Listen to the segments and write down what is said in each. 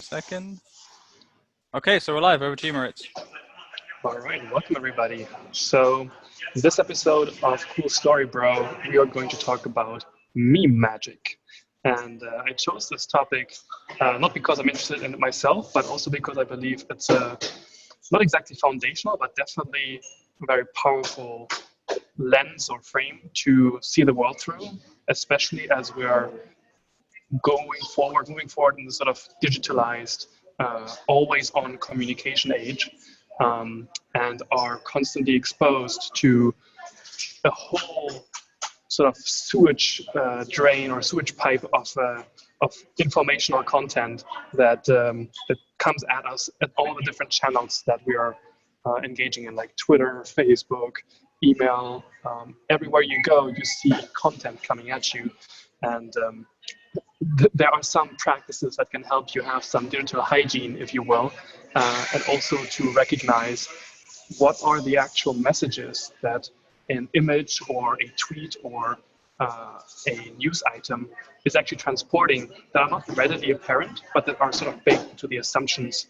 Second. Okay, so we're live. Over to you, Moritz. All right, welcome everybody. So in this episode of Cool Story Bro, we are going to talk about meme magic. And I chose this topic not because I'm interested in it myself, but also because I believe it's not exactly foundational, but definitely a very powerful lens or frame to see the world through, especially as we are moving forward in the sort of digitalized, always-on communication age, and are constantly exposed to a whole sort of sewage drain or sewage pipe of informational content that comes at us at all the different channels that we are engaging in, like Twitter, Facebook, email. Everywhere you go, you see content coming at you, and there are some practices that can help you have some digital hygiene, if you will, and also to recognize what are the actual messages that an image or a tweet or a news item is actually transporting that are not readily apparent, but that are sort of baked into the assumptions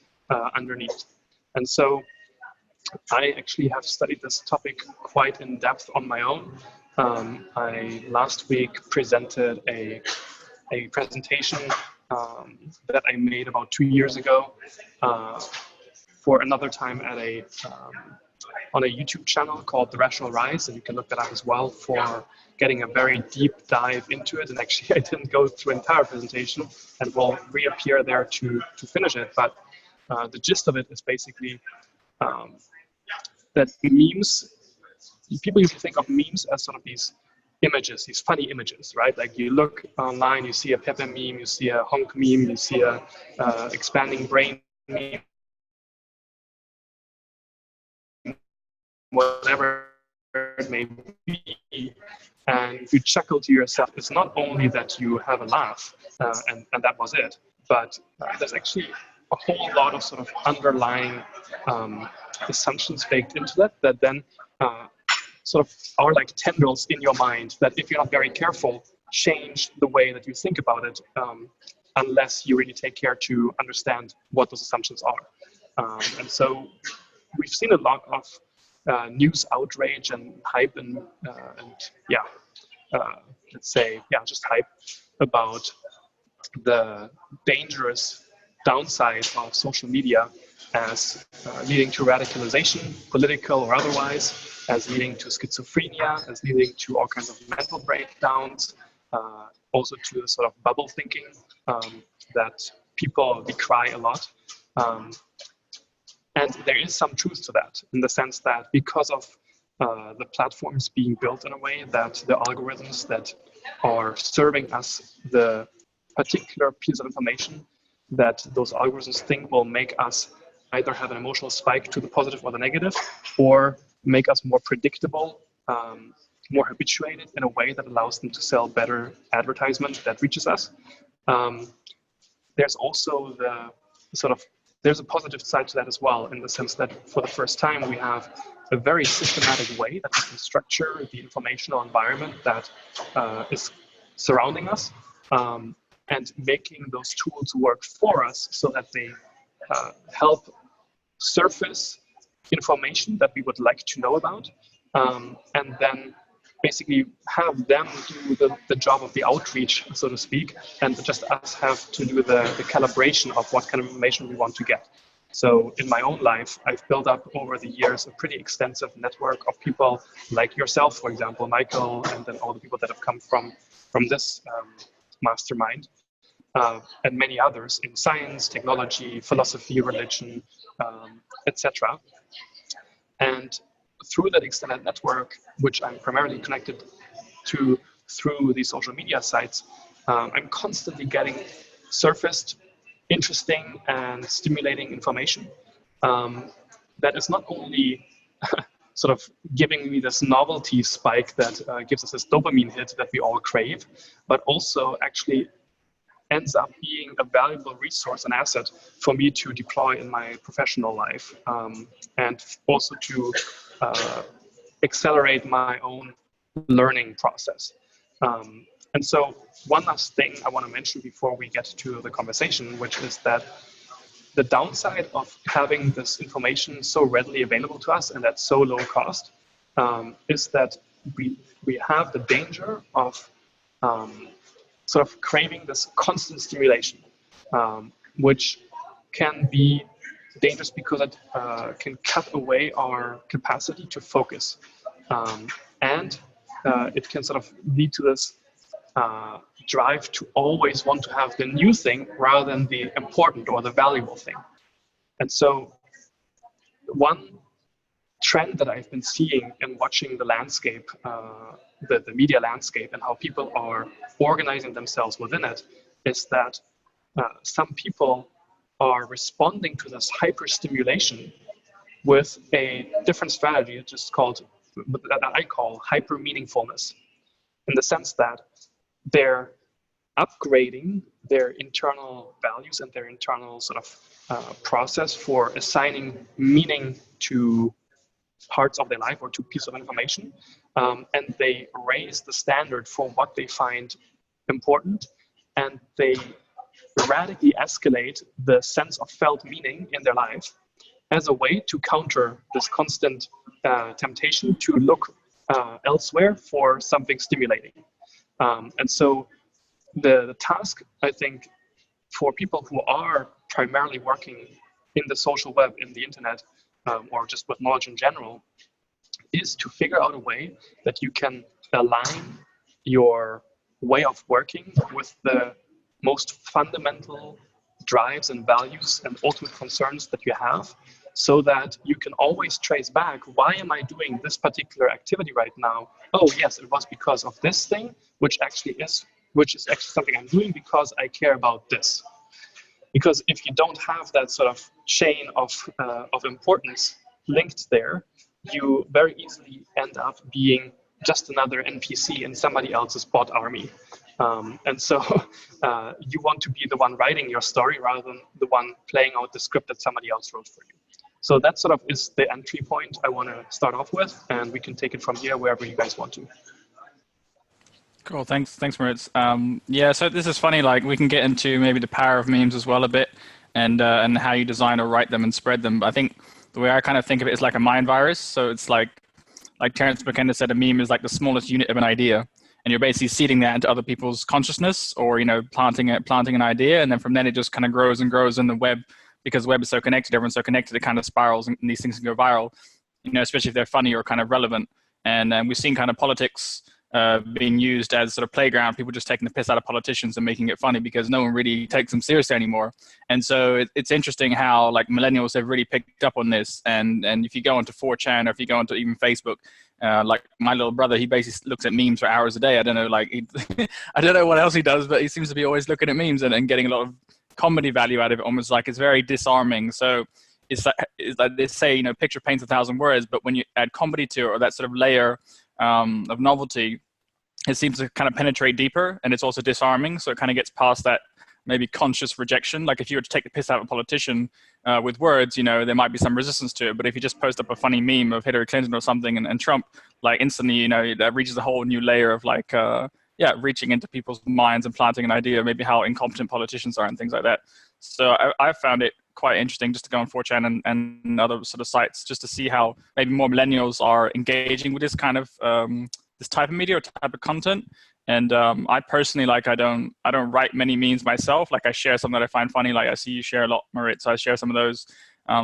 underneath. And so I actually have studied this topic quite in depth on my own. I last week presented a presentation that I made about 2 years ago for another time at on a YouTube channel called The Rational Rise, and you can look that up as well for getting a very deep dive into it. And actually, I didn't go through an entire presentation, and will reappear there to finish it. But the gist of it is basically that memes, people usually think of memes as sort of these images, these funny images, right? Like you look online, you see a Pepe meme, you see a honk meme, you see a expanding brain meme, whatever it may be. And you chuckle to yourself, it's not only that you have a laugh and that was it, but there's actually a whole lot of sort of underlying assumptions baked into that then sort of are like tendrils in your mind that, if you're not very careful, change the way that you think about it, unless you really take care to understand what those assumptions are. And so we've seen a lot of news outrage and hype and let's say, just hype about the dangerous downside of social media as leading to radicalization, political or otherwise, as leading to schizophrenia, as leading to all kinds of mental breakdowns, also to the sort of bubble thinking that people decry a lot. And there is some truth to that, in the sense that because of the platforms being built in a way that the algorithms that are serving us the particular piece of information that those algorithms think will make us either have an emotional spike to the positive or the negative, or make us more predictable, more habituated in a way that allows them to sell better advertisement that reaches us. There's also there's a positive side to that as well, in the sense that for the first time we have a very systematic way that we can structure the informational environment that is surrounding us, and making those tools work for us so that they help surface information that we would like to know about, and then basically have them do the job of the outreach, so to speak, and just us have to do the calibration of what kind of information we want to get. So in my own life, I've built up over the years a pretty extensive network of people like yourself, for example, Michael, and then all the people that have come from this mastermind, and many others in science, technology, philosophy, religion, etc. And through that extended network, which I'm primarily connected to through these social media sites, I'm constantly getting surfaced interesting and stimulating information that is not only sort of giving me this novelty spike that gives us this dopamine hit that we all crave, but also actually ends up being a valuable resource and asset for me to deploy in my professional life, and also to accelerate my own learning process. And so one last thing I want to mention before we get to the conversation, which is that the downside of having this information so readily available to us and at so low cost is that we have the danger of sort of craving this constant stimulation, which can be dangerous because it can cut away our capacity to focus. And it can sort of lead to this drive to always want to have the new thing rather than the important or the valuable thing. And so one trend that I've been seeing in watching the landscape, the media landscape, and how people are organizing themselves within it, is that some people are responding to this hyperstimulation with a different strategy, which is called, that I call hyper meaningfulness, in the sense that they're upgrading their internal values and their internal sort of process for assigning meaning to parts of their life or to pieces of information, and they raise the standard for what they find important, and they radically escalate the sense of felt meaning in their life as a way to counter this constant temptation to look elsewhere for something stimulating. And so the task, I think, for people who are primarily working in the social web, in the internet, or just with knowledge in general, is to figure out a way that you can align your way of working with the most fundamental drives and values and ultimate concerns that you have, so that you can always trace back, why am I doing this particular activity right now? Oh yes, it was because of this thing, which is actually something I'm doing because I care about this. Because if you don't have that sort of chain of importance linked there, you very easily end up being just another NPC in somebody else's bot army. And so you want to be the one writing your story rather than the one playing out the script that somebody else wrote for you. So that sort of is the entry point I want to start off with, and we can take it from here wherever you guys want to. Cool, thanks Moritz. Yeah, so this is funny, like we can get into maybe the power of memes as well a bit, and how you design or write them and spread them. But I think the way I kind of think of it is like a mind virus. So it's like Terence McKenna said, a meme is like the smallest unit of an idea, and you're basically seeding that into other people's consciousness, or planting an idea, and then from then it just kind of grows and grows in the web, because the web is so connected, everyone's so connected, it kind of spirals, and these things can go viral, especially if they're funny or kind of relevant. And we've seen kind of politics being used as sort of playground, people just taking the piss out of politicians and making it funny because no one really takes them seriously anymore. And so it's interesting how like millennials have really picked up on this. And if you go onto 4chan, or if you go onto even Facebook, like my little brother, he basically looks at memes for hours a day. I don't know, like I don't know what else he does, but he seems to be always looking at memes and getting a lot of comedy value out of it. Almost like it's very disarming. So it's like they say, picture paints 1,000 words, but when you add comedy to it, or that sort of layer of novelty, it seems to kind of penetrate deeper, and it's also disarming. So it kind of gets past that maybe conscious rejection. Like if you were to take the piss out of a politician with words, there might be some resistance to it. But if you just post up a funny meme of Hillary Clinton or something and Trump, like instantly, that reaches a whole new layer of like, reaching into people's minds and planting an idea of maybe how incompetent politicians are and things like that. So I found it quite interesting just to go on 4chan and other sort of sites, just to see how maybe more millennials are engaging with this kind of this type of media or type of content. And I personally, like, I don't write many memes myself. Like I share some that I find funny. Like I see you share a lot, Moritz, so I share some of those.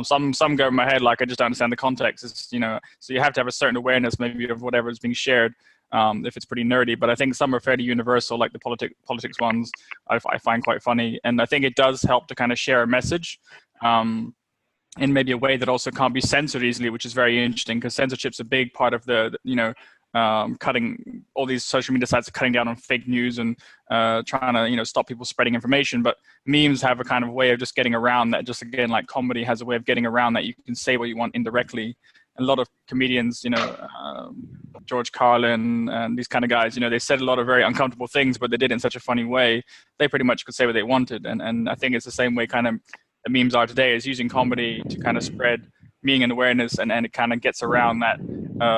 Some go in my head, like I just don't understand the context. It's, so you have to have a certain awareness maybe of whatever is being shared, if it's pretty nerdy. But I think some are fairly universal, like the politics ones I find quite funny. And I think it does help to kind of share a message in maybe a way that also can't be censored easily, which is very interesting, because censorship's a big part of the cutting, all these social media sites are cutting down on fake news and trying to stop people spreading information. But memes have a kind of way of just getting around that. Just again, like comedy has a way of getting around that. You can say what you want indirectly. A lot of comedians, George Carlin and these kind of guys, they said a lot of very uncomfortable things, but they did it in such a funny way. They pretty much could say what they wanted. And I think it's the same way kind of the memes are today, is using comedy to kind of spread meaning and awareness, and it kind of gets around that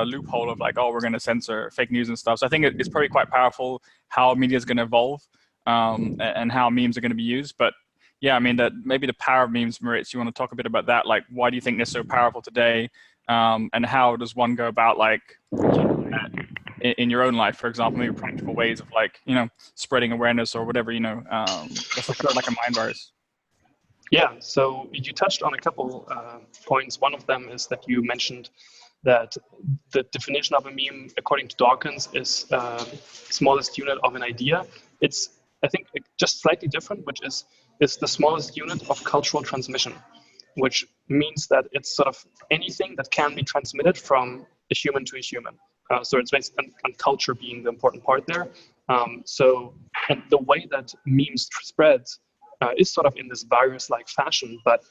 loophole of like, oh, we're going to censor fake news and stuff. So I think it's probably quite powerful how media is going to evolve and how memes are going to be used. But yeah, I mean, that maybe the power of memes, Moritz, you want to talk a bit about that? Like, why do you think they're so powerful today? And how does one go about like in your own life, for example, maybe practical ways of like, spreading awareness or whatever, that's like a mind virus. Yeah, so you touched on a couple points. One of them is that you mentioned that the definition of a meme, according to Dawkins, is smallest unit of an idea. It's, I think, just slightly different, which is the smallest unit of cultural transmission, which means that it's sort of anything that can be transmitted from a human to a human. So it's based on culture being the important part there. And the way that memes spreads is sort of in this virus-like fashion, but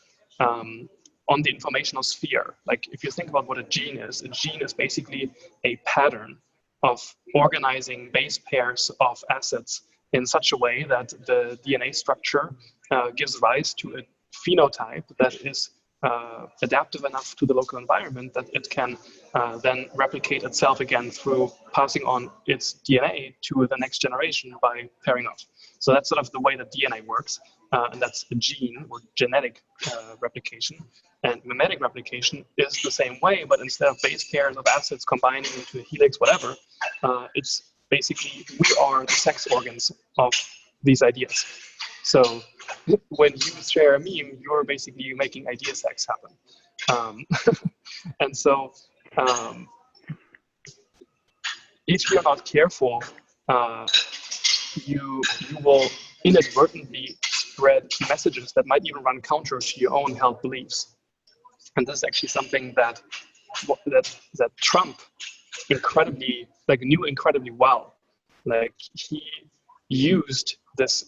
on the informational sphere. Like if you think about what a gene is basically a pattern of organizing base pairs of acids in such a way that the DNA structure gives rise to a phenotype that is adaptive enough to the local environment that it can then replicate itself again through passing on its DNA to the next generation by pairing off. So that's sort of the way that DNA works, and that's a gene or genetic replication. And mimetic replication is the same way, but instead of base pairs of acids combining into a helix, whatever, it's basically we are the sex organs of these ideas. So when you share a meme, you're basically making idea sex happen. And so if you're not careful, you will inadvertently spread messages that might even run counter to your own held beliefs. And this is actually something that Trump knew incredibly well. Like he used this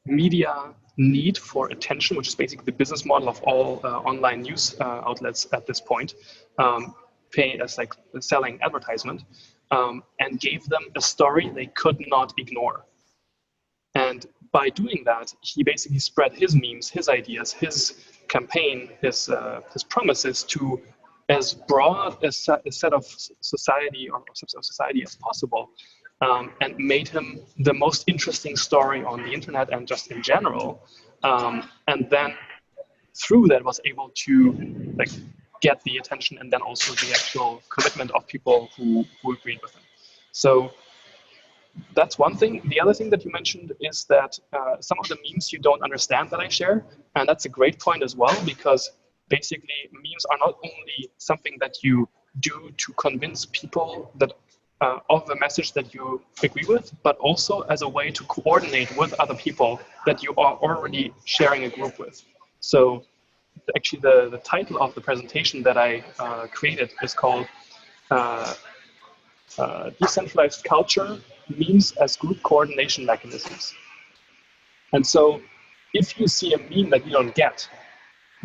media need for attention, which is basically the business model of all online news outlets at this point, pay as like selling advertisement, and gave them a story they could not ignore. And by doing that, he basically spread his memes, his ideas, his campaign, his promises to as broad a set of society or subset of society as possible, and made him the most interesting story on the internet and just in general. And then through that was able to like get the attention and then also the actual commitment of people who agreed with him. So that's one thing. The other thing that you mentioned is that some of the memes you don't understand that I share, and that's a great point as well, because basically memes are not only something that you do to convince people that of a message that you agree with, but also as a way to coordinate with other people that you are already sharing a group with. So actually the title of the presentation that I created is called Decentralized Culture, Memes as Group Coordination Mechanisms. And so if you see a meme that you don't get,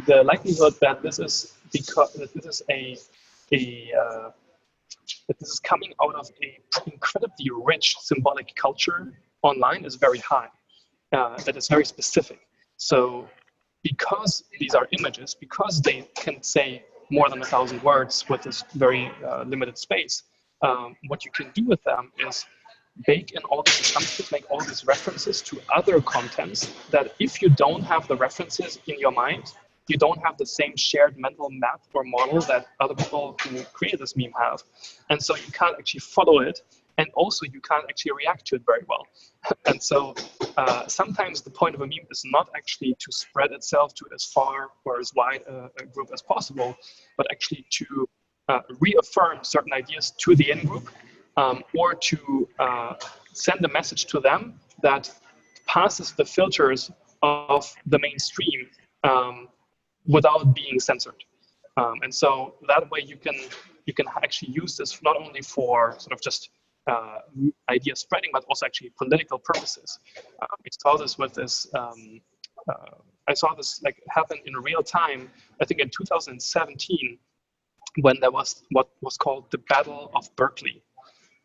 the likelihood that this is because this is coming out of an incredibly rich symbolic culture online is very high. That is very specific. So because these are images, because they can say more than 1,000 words with this very limited space, what you can do with them is bake in all these assumptions, make all these references to other contents that if you don't have the references in your mind, you don't have the same shared mental map or model that other people who created this meme have. And so you can't actually follow it. And also you can't actually react to it very well. And so sometimes the point of a meme is not actually to spread itself to as far or as wide a group as possible, but actually to reaffirm certain ideas to the in-group, or to send a message to them that passes the filters of the mainstream without being censored. And so that way you can actually use this not only for sort of just idea spreading, but also actually political purposes. We saw this with this. I saw this like happen in real time. I think in 2017, when there was what was called the Battle of Berkeley.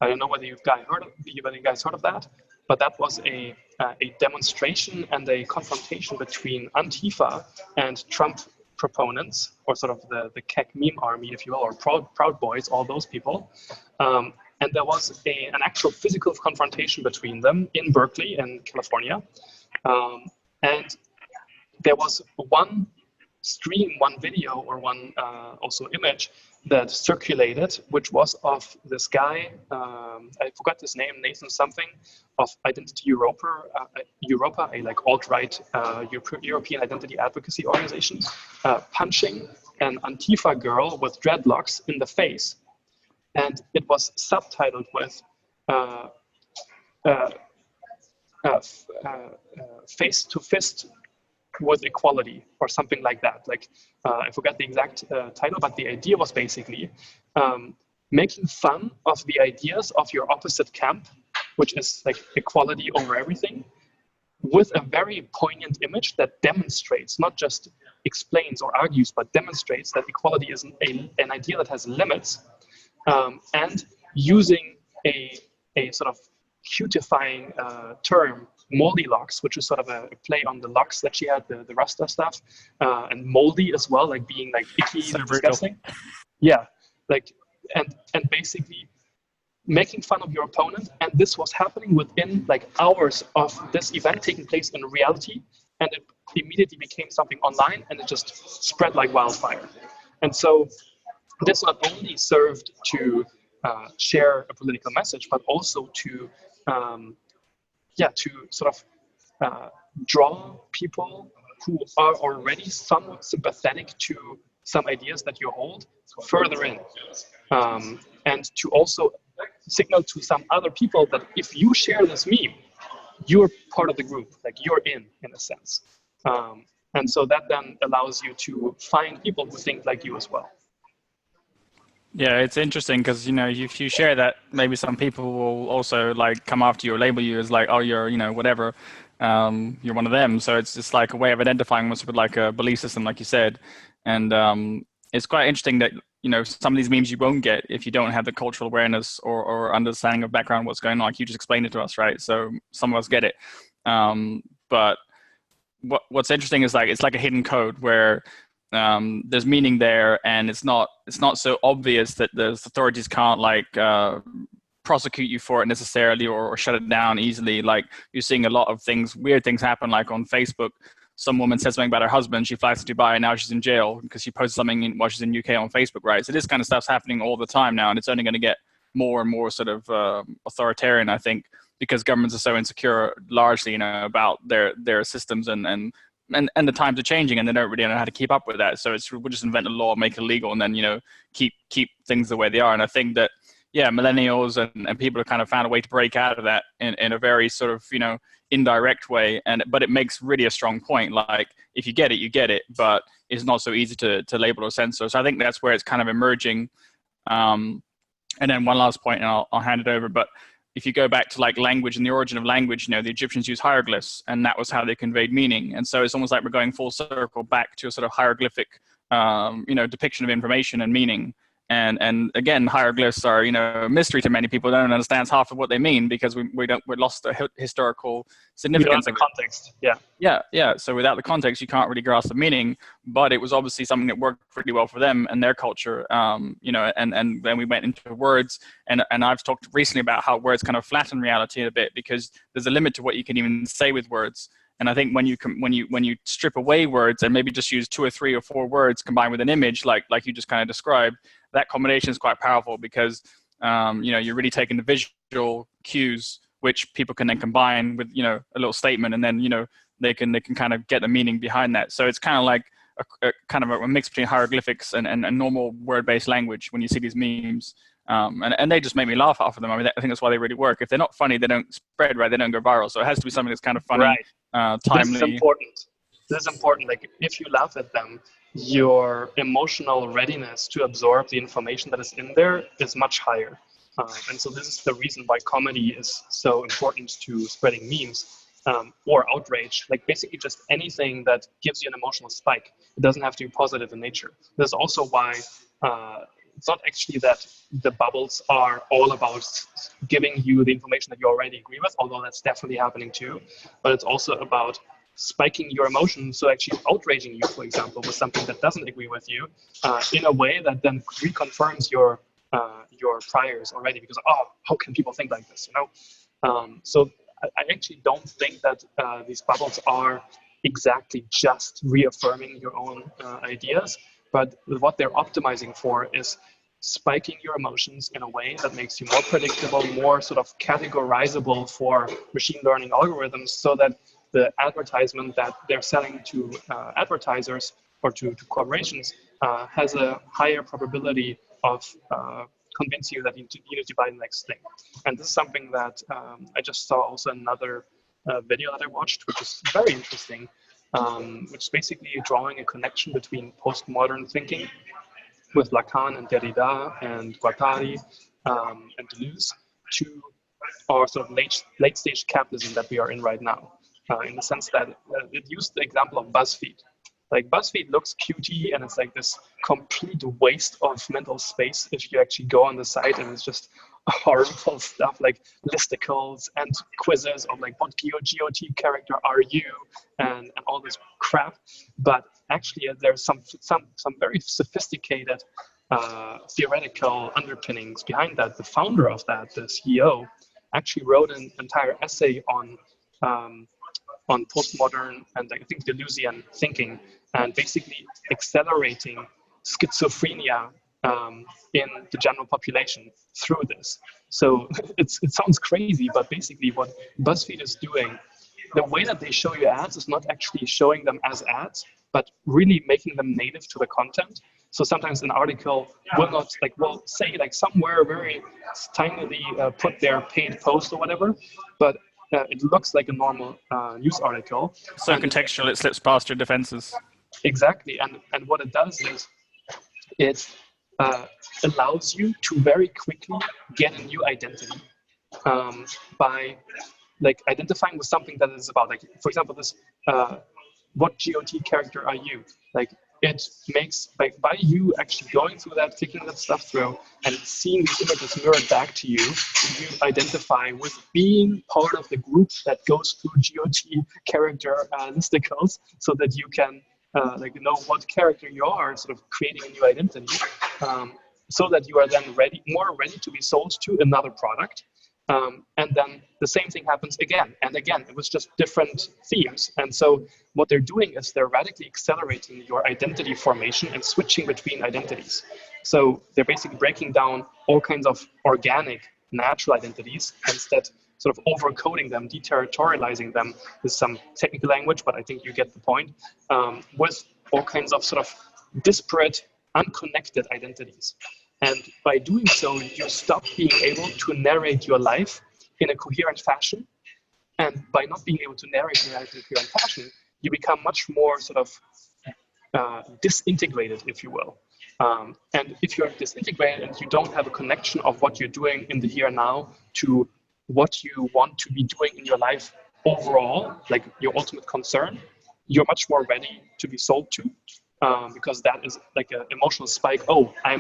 I don't know whether you guys heard of that, but that was a demonstration and a confrontation between Antifa and Trump proponents, or sort of the KEK meme army, if you will, or Proud Boys, all those people. And there was an actual physical confrontation between them in Berkeley, in California. And there was one stream, one video, or one also image that circulated, which was of this guy, I forgot his name, Nathan something, of Identity Europa, a like alt-right European identity advocacy organization, punching an Antifa girl with dreadlocks in the face. And it was subtitled with face to fist with equality, or something like that. Like, I forgot the exact title, but the idea was basically making fun of the ideas of your opposite camp, which is like equality over everything, with a very poignant image that demonstrates, not just explains or argues, but demonstrates that equality is an idea that has limits, and using a sort of cutifying term, moldy locks, which is sort of a play on the locks that she had, the Rasta stuff, and moldy as well, like being like icky and disgusting. Yeah, like, and basically making fun of your opponent. And this was happening within like hours of this event taking place in reality, and it immediately became something online, and it just spread like wildfire. And so this not only served to share a political message, but also to sort of draw people who are already somewhat sympathetic to some ideas that you hold further in, and to also signal to some other people that if you share this meme, you're part of the group, like you're in a sense. And so that then allows you to find people who think like you as well. Yeah, it's interesting because, you know, if you share that, maybe some people will also like come after you or label you as like, oh, you're, you know, whatever, you're one of them. So it's just like a way of identifying almost with like a belief system, like you said. And it's quite interesting that, you know, some of these memes you won't get if you don't have the cultural awareness or understanding of background, what's going on. Like you just explained it to us, right? So some of us get it. But what's interesting is like, it's like a hidden code where there's meaning there, and it's not so obvious that the authorities can't like prosecute you for it necessarily or shut it down easily. Like you're seeing a lot of things, weird things happen, like on Facebook. Some woman said something about her husband, she flies to Dubai, and now she's in jail because she posted something while she's in UK on Facebook, right? So this kind of stuff's happening all the time now, and it's only going to get more and more sort of authoritarian, I think, because governments are so insecure largely, you know, about their systems and the times are changing, and they don't really know how to keep up with that. So we'll just invent a law, make it illegal, and then, you know, keep things the way they are. And I think that, yeah, millennials and people have kind of found a way to break out of that in a very sort of, you know, indirect way. But it makes really a strong point. Like if you get it, but it's not so easy to label or censor. So I think that's where it's kind of emerging. And then one last point, and I'll hand it over. But if you go back to like language and the origin of language, you know, the Egyptians used hieroglyphs, and that was how they conveyed meaning. And so it's almost like we're going full circle back to a sort of hieroglyphic, you know, depiction of information and meaning. And again, hieroglyphs are, you know, a mystery to many people. Don't understand half of what they mean because we lost the historical significance of the context. Yeah. So without the context, you can't really grasp the meaning. But it was obviously something that worked pretty well for them and their culture. You know, and then we went into words, and I've talked recently about how words kind of flatten reality a bit because there's a limit to what you can even say with words. And I think when you strip away words and maybe just use 2 or 3 or 4 words combined with an image, like you just kind of described, that combination is quite powerful because you know, you're really taking the visual cues which people can then combine with, you know, a little statement, and then, you know, they can kind of get the meaning behind that. So it's kind of like a kind of a mix between hieroglyphics and normal word-based language when you see these memes. And they just make me laugh off of them. I mean, I think that's why they really work. If they're not funny, they don't spread, right? They don't go viral. So it has to be something that's kind of funny, right. Timely. This is important. Like if you laugh at them, your emotional readiness to absorb the information that is in there is much higher. And so this is the reason why comedy is so important to spreading memes, or outrage, like basically just anything that gives you an emotional spike. It doesn't have to be positive in nature. That's also why it's not actually that the bubbles are all about giving you the information that you already agree with, although that's definitely happening too. But it's also about spiking your emotions, so actually outraging you, for example, with something that doesn't agree with you, in a way that then reconfirms your priors already, because, oh, how can people think like this, you know? So I actually don't think that these bubbles are exactly just reaffirming your own ideas, but what they're optimizing for is spiking your emotions in a way that makes you more predictable, more sort of categorizable for machine learning algorithms, so that the advertisement that they're selling to advertisers or to corporations has a higher probability of convincing you that you need to buy the next thing. And this is something that I just saw also another video that I watched, which is very interesting, which is basically drawing a connection between postmodern thinking with Lacan and Derrida and Guattari and Deleuze to our sort of late stage capitalism that we are in right now, in the sense that it used the example of BuzzFeed. Like BuzzFeed looks cutie and it's like this complete waste of mental space if you actually go on the site, and it's just horrible stuff like listicles and quizzes of like what GOT character are you and all this crap. But actually there's some very sophisticated theoretical underpinnings behind that. The founder of that, the CEO, actually wrote an entire essay on postmodern and I think Deleuzian thinking, and basically accelerating schizophrenia in the general population through this. So it sounds crazy, but basically what BuzzFeed is doing, the way that they show you ads is not actually showing them as ads, but really making them native to the content. So sometimes an article will not say somewhere very tinily put their paid post or whatever, but it looks like a normal news article. So contextual, it slips past your defenses. Exactly, and what it does is it allows you to very quickly get a new identity by identifying with something that is about, for example, this what GOT character are you? It makes by you actually going through that, clicking that stuff through, and seeing these images mirrored back to you, you identify with being part of the group that goes through GOT character listicles, so that you can know what character you are, sort of creating a new identity, so that you are then more ready to be sold to another product. And then the same thing happens again and again. It was just different themes. And so what they're doing is they're radically accelerating your identity formation and switching between identities. So they're basically breaking down all kinds of organic, natural identities, instead sort of overcoding them, deterritorializing them with some technical language, but I think you get the point, with all kinds of sort of disparate, unconnected identities. And by doing so, you stop being able to narrate your life in a coherent fashion. And by not being able to narrate your life in a coherent fashion, you become much more sort of disintegrated, if you will. And if you're disintegrated and you don't have a connection of what you're doing in the here and now to what you want to be doing in your life overall, like your ultimate concern, you're much more ready to be sold to, because that is like an emotional spike. Oh, I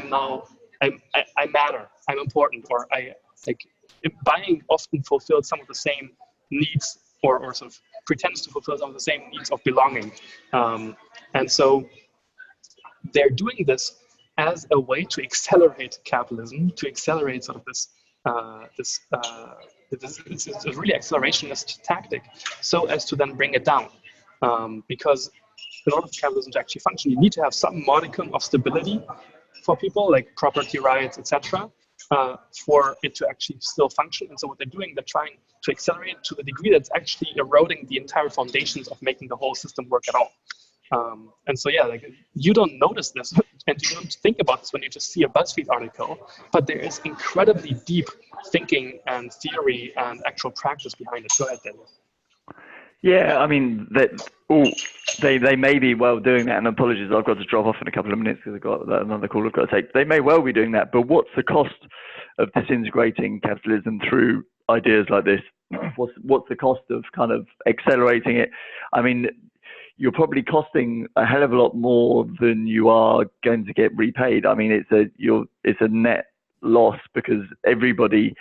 matter, I'm important, or buying often fulfills some of the same needs, or sort of pretends to fulfill some of the same needs of belonging. And so they're doing this as a way to accelerate capitalism, to accelerate sort of this is a really accelerationist tactic, so as to then bring it down. Because in order for capitalism to actually function, you need to have some modicum of stability for people, like property rights, etc., for it to actually still function. And so what they're doing, they're trying to accelerate it to the degree that's actually eroding the entire foundations of making the whole system work at all. And so, yeah, you don't notice this and you don't think about this when you just see a BuzzFeed article, but there is incredibly deep thinking and theory and actual practice behind it. Go ahead, Daniel. Yeah, I mean, they may be well doing that, and apologies, I've got to drop off in a couple of minutes because I've got another call I've got to take. They may well be doing that, but what's the cost of disintegrating capitalism through ideas like this? What's the cost of kind of accelerating it? I mean, you're probably costing a hell of a lot more than you are going to get repaid. I mean, it's a net loss because everybody's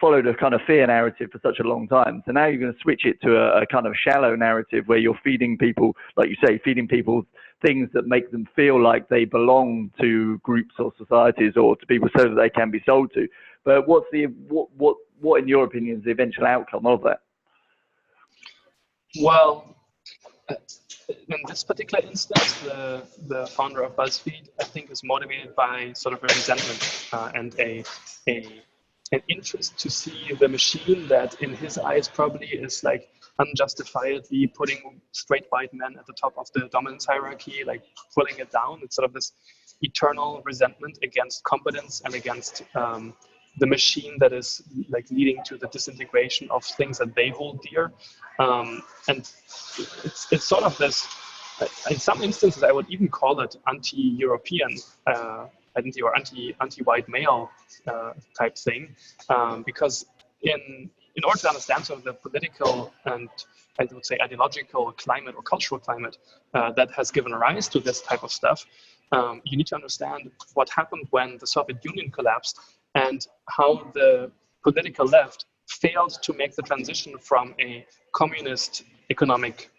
followed a kind of fear narrative for such a long time. So now you're going to switch it to a kind of shallow narrative where you're feeding people, like you say, feeding people things that make them feel like they belong to groups or societies or to people so that they can be sold to. But what in your opinion is the eventual outcome of that? Well, in this particular instance, the founder of BuzzFeed, I think, is motivated by sort of a resentment and an interest to see the machine that, in his eyes, probably is like unjustifiably putting straight white men at the top of the dominance hierarchy, like pulling it down. It's sort of this eternal resentment against competence and against the machine that is like leading to the disintegration of things that they hold dear. And it's sort of this, in some instances, I would even call it anti-European identity or anti-white male type thing, because in order to understand sort of the political and I would say ideological climate or cultural climate that has given rise to this type of stuff, you need to understand what happened when the Soviet Union collapsed and how the political left failed to make the transition from a communist economic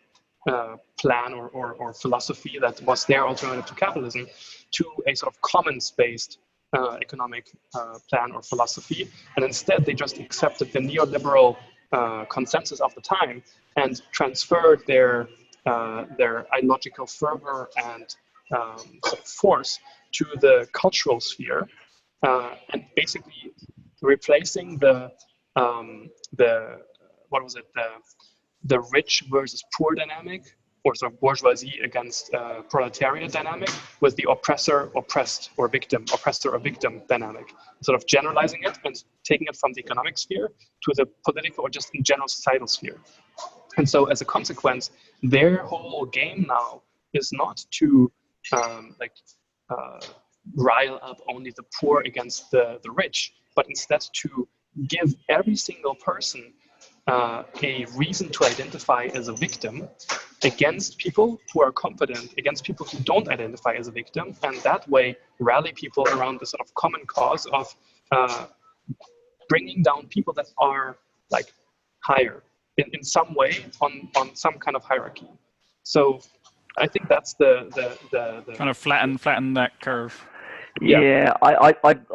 plan or philosophy that was their alternative to capitalism to a sort of commons-based economic plan or philosophy. And instead, they just accepted the neoliberal consensus of the time and transferred their ideological fervor and sort of force to the cultural sphere, and basically replacing the rich versus poor dynamic, or sort of bourgeoisie against proletariat dynamic, with the oppressor, oppressed, or victim, oppressor or victim dynamic, sort of generalizing it and taking it from the economic sphere to the political or just in general societal sphere. And so as a consequence, their whole game now is not to rile up only the poor against the rich, but instead to give every single person a reason to identify as a victim against people who are competent, against people who don't identify as a victim, and that way rally people around the sort of common cause of bringing down people that are like higher in some way on some kind of hierarchy. So I think that's the kind of flatten that curve. Yeah,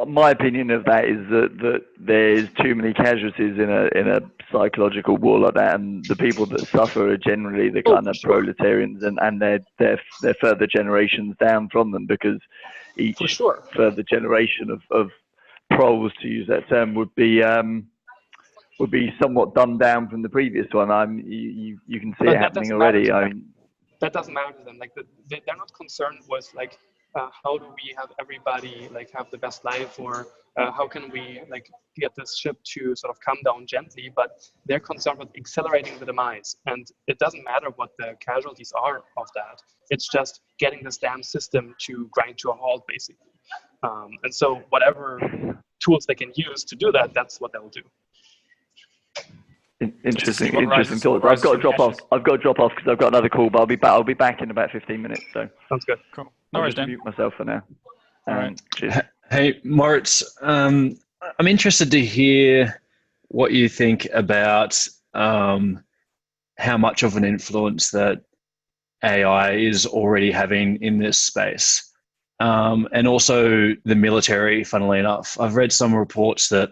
my opinion of that is that there's too many casualties in a psychological war like that, and the people that suffer are generally the kind of proletarians and their further generations down from them, because each further generation of proles, to use that term, would be somewhat dumbed down from the previous one. You can see it happening already. I mean, that doesn't matter to them. Like they're not concerned with like how do we have everybody like have the best life, or how can we like get this ship to sort of come down gently, but they're concerned with accelerating the demise. And it doesn't matter what the casualties are of that. It's just getting this damn system to grind to a halt, basically. And so whatever tools they can use to do that, that's what they'll do. Interesting thoughts. I've got to drop off because I've got another call, but I'll be back in about 15 minutes. So sounds good. Cool. No worries, Dan. Mute myself for now. All right. Cheers. Hey, Moritz. I'm interested to hear what you think about how much of an influence that AI is already having in this space, and also the military. Funnily enough, I've read some reports that,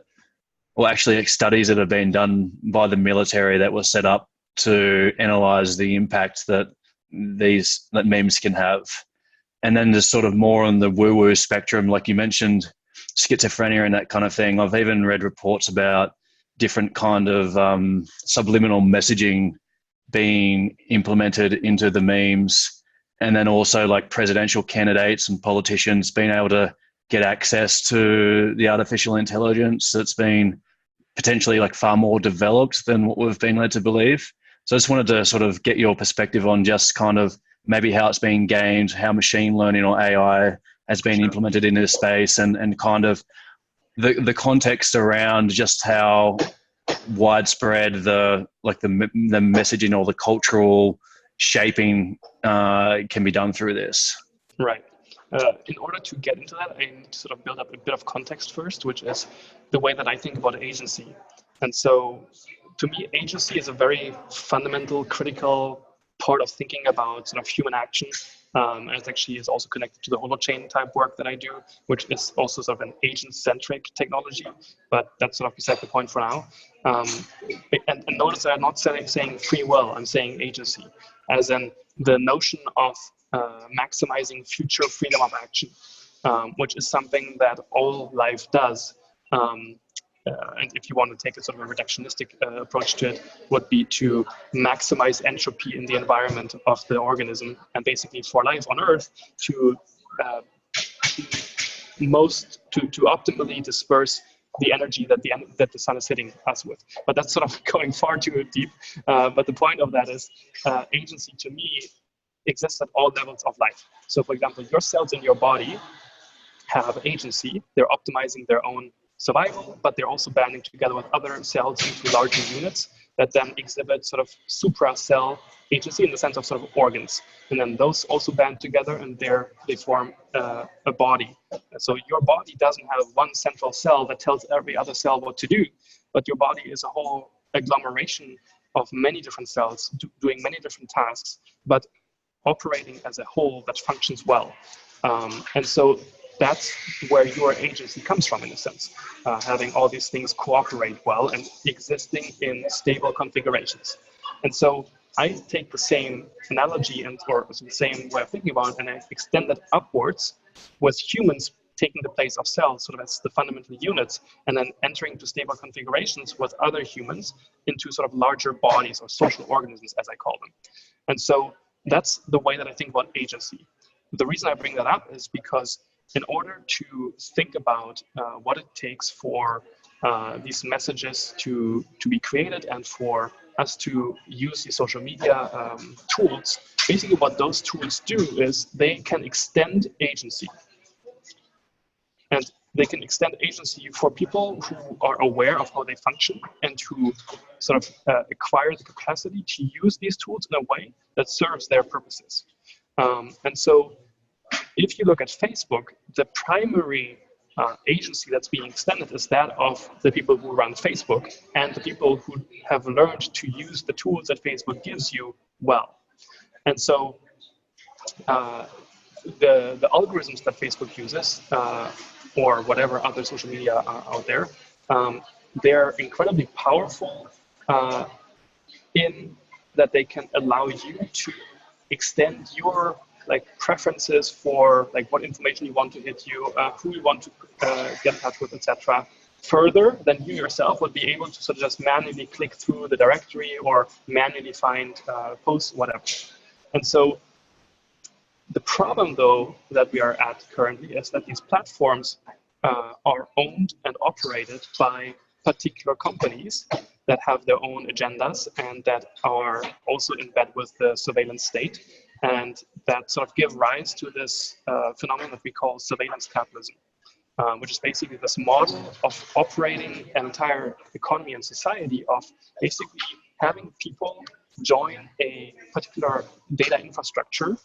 well, actually studies that have been done by the military that were set up to analyze the impact that that memes can have. And then there's sort of more on the woo-woo spectrum, like you mentioned, schizophrenia and that kind of thing. I've even read reports about different kind of subliminal messaging being implemented into the memes, and then also like presidential candidates and politicians being able to get access to the artificial intelligence that's been potentially like far more developed than what we've been led to believe. So I just wanted to sort of get your perspective on just kind of maybe how it's being gained, how machine learning or AI has been implemented in this space, and kind of the context around just how widespread the messaging or the cultural shaping can be done through this. Right. In order to get into that, I need to sort of build up a bit of context first, which is the way that I think about agency. And so to me, agency is a very fundamental, critical part of thinking about sort of human action. And it actually is also connected to the holochain type work that I do, which is also sort of an agent-centric technology, but that's sort of beside the point for now. And notice that I'm not saying free will, I'm saying agency. as in the notion of maximizing future freedom of action, which is something that all life does. And if you want to take a sort of a reductionistic approach to it, would be to maximize entropy in the environment of the organism, and basically for life on Earth to optimally disperse the energy that the sun is hitting us with. But that's sort of going far too deep. But the point of that is agency to me exists at all levels of life. So for example, your cells in your body have agency. They're optimizing their own survival, but they're also banding together with other cells into larger units that then exhibit sort of supracell agency in the sense of sort of organs. And then those also band together and they form a body. So your body doesn't have one central cell that tells every other cell what to do, but your body is a whole agglomeration of many different cells doing many different tasks, but operating as a whole that functions well. And so that's where your agency comes from, in a sense, having all these things cooperate well and existing in stable configurations. And so I take the same analogy or the same way of thinking about it, and I extend that upwards with humans taking the place of cells sort of as the fundamental units, and then entering into stable configurations with other humans into sort of larger bodies or social organisms, as I call them. And so that's the way that I think about agency. The reason I bring that up is because in order to think about what it takes for these messages to be created and for us to use these social media tools, basically what those tools do is they can extend agency. And they can extend agency for people who are aware of how they function and who sort of acquire the capacity to use these tools in a way that serves their purposes. And so if you look at Facebook, the primary agency that's being extended is that of the people who run Facebook and the people who have learned to use the tools that Facebook gives you well. And so the algorithms that Facebook uses, or whatever other social media are out there, they're incredibly powerful in that they can allow you to extend your preferences for what information you want to hit you, who you want to get in touch with, etc., further than you yourself would be able to sort of just manually click through the directory or manually find posts, whatever. And so the problem, though, that we are at currently is that these platforms are owned and operated by particular companies that have their own agendas and that are also in bed with the surveillance state, and that sort of give rise to this phenomenon that we call surveillance capitalism, which is basically this model of operating an entire economy and society of basically having people join a particular data infrastructure,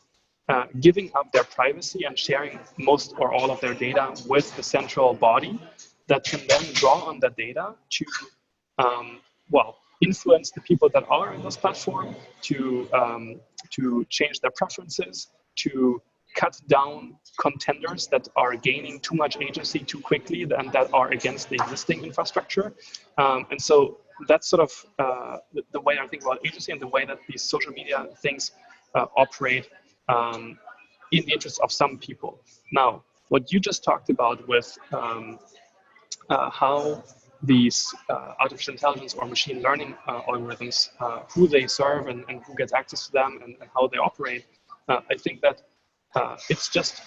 giving up their privacy and sharing most or all of their data with the central body that can then draw on that data to, influence the people that are in this platform, to change their preferences, to cut down contenders that are gaining too much agency too quickly and that are against the existing infrastructure. And so that's sort of the way I think about agency and the way that these social media things operate in the interest of some people. Now, what you just talked about with how these artificial intelligence or machine learning algorithms, who they serve and who gets access to them and how they operate, I think that it's just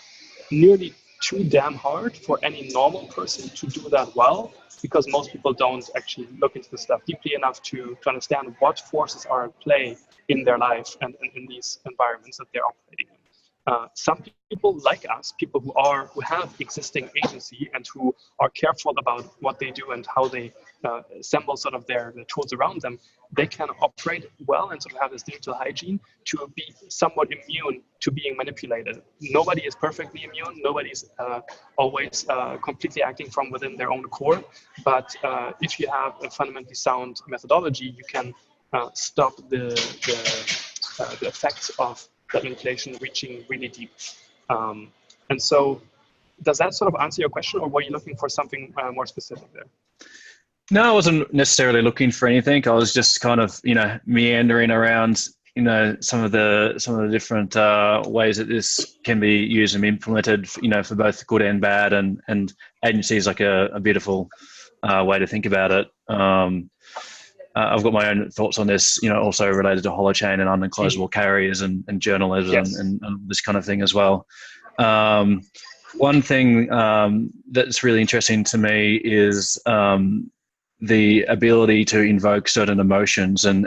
nearly too damn hard for any normal person to do that well, because most people don't actually look into this stuff deeply enough to understand what forces are at play in their life and in these environments that they're operating in. Some people like us, people who have existing agency and who are careful about what they do and how they assemble sort of their tools around them, they can operate well and sort of have this digital hygiene to be somewhat immune to being manipulated. Nobody is perfectly immune. Nobody's always completely acting from within their own core. But if you have a fundamentally sound methodology, you can stop the effects of that manipulation reaching really deep. And so does that sort of answer your question, or were you looking for something more specific there? No, I wasn't necessarily looking for anything. I was just kind of, meandering around some of the different ways that this can be used and implemented, for both good and bad, and agency is like a beautiful way to think about it. I've got my own thoughts on this, also related to holochain and unenclosable carriers and journalism, Yes. and this kind of thing as well. One thing that's really interesting to me is the ability to invoke certain emotions and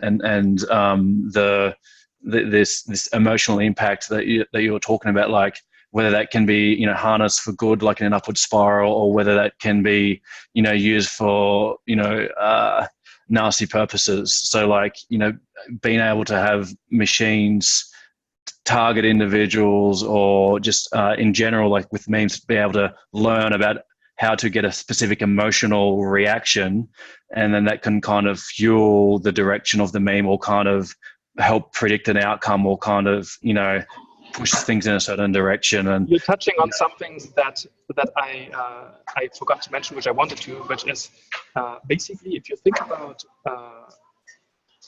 this emotional impact that you're talking about, like whether that can be harnessed for good, like in an upward spiral, or whether that can be used for nasty purposes. So like being able to have machines target individuals, or just in general, like with memes, be able to learn about how to get a specific emotional reaction, and then that can kind of fuel the direction of the meme, or kind of help predict an outcome, or kind of push things in a certain direction. And you're touching on something that I forgot to mention, which I wanted to, which is basically, if you think about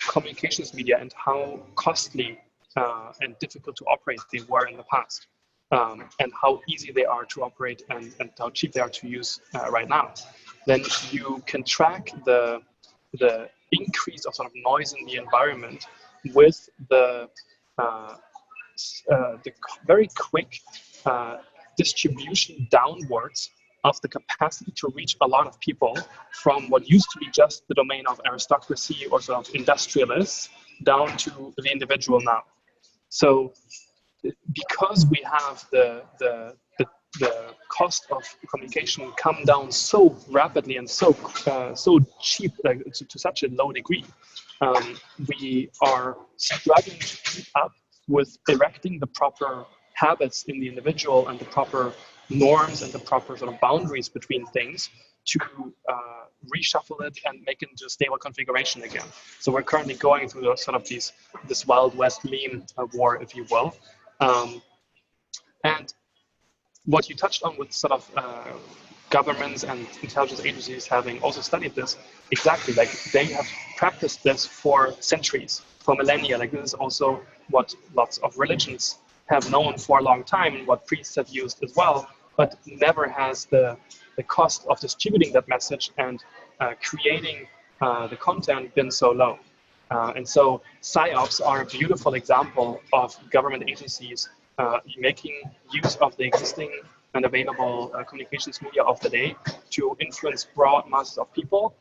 communications media and how costly and difficult to operate they were in the past, and how easy they are to operate, and how cheap they are to use right now, then you can track the increase of sort of noise in the environment with the very quick distribution downwards of the capacity to reach a lot of people, from what used to be just the domain of aristocracy or sort of industrialists down to the individual now. So because we have the cost of communication come down so rapidly and so cheap, like to such a low degree, we are struggling to keep up with erecting the proper habits in the individual and the proper norms and the proper sort of boundaries between things to reshuffle it and make it into a stable configuration again. So we're currently going through sort of this Wild West meme war, if you will. And what you touched on with sort of governments and intelligence agencies having also studied this, exactly, like they have practiced this for centuries, for millennia. Like this is also what lots of religions have known for a long time, and what priests have used as well, but never has the cost of distributing that message and creating the content been so low. And so PSYOPs are a beautiful example of government agencies making use of the existing and available communications media of the day to influence broad masses of people,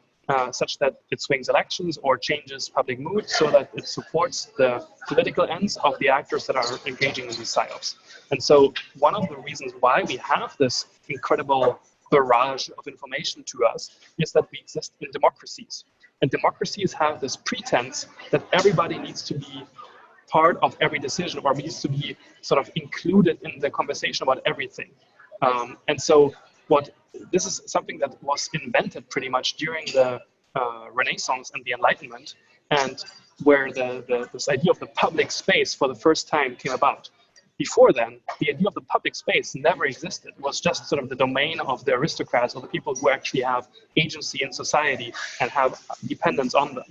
such that it swings elections or changes public mood, so that it supports the political ends of the actors that are engaging in these PSYOPs. And so one of the reasons why we have this incredible barrage of information to us is that we exist in democracies. And democracies have this pretense that everybody needs to be part of every decision, or needs to be sort of included in the conversation about everything. And so this is something that was invented pretty much during the Renaissance and the Enlightenment, and where this idea of the public space for the first time came about. Before then, the idea of the public space never existed. It was just sort of the domain of the aristocrats, or the people who actually have agency in society and have dependence on them.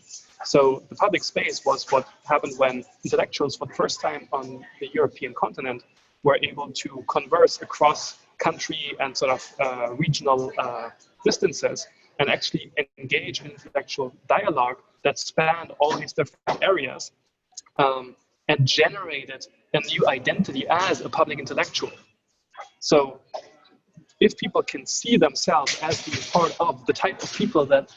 So the public space was what happened when intellectuals for the first time on the European continent were able to converse across country and sort of regional distances, and actually engage in intellectual dialogue that spanned all these different areas, and generated a new identity as a public intellectual. So if people can see themselves as being part of the type of people that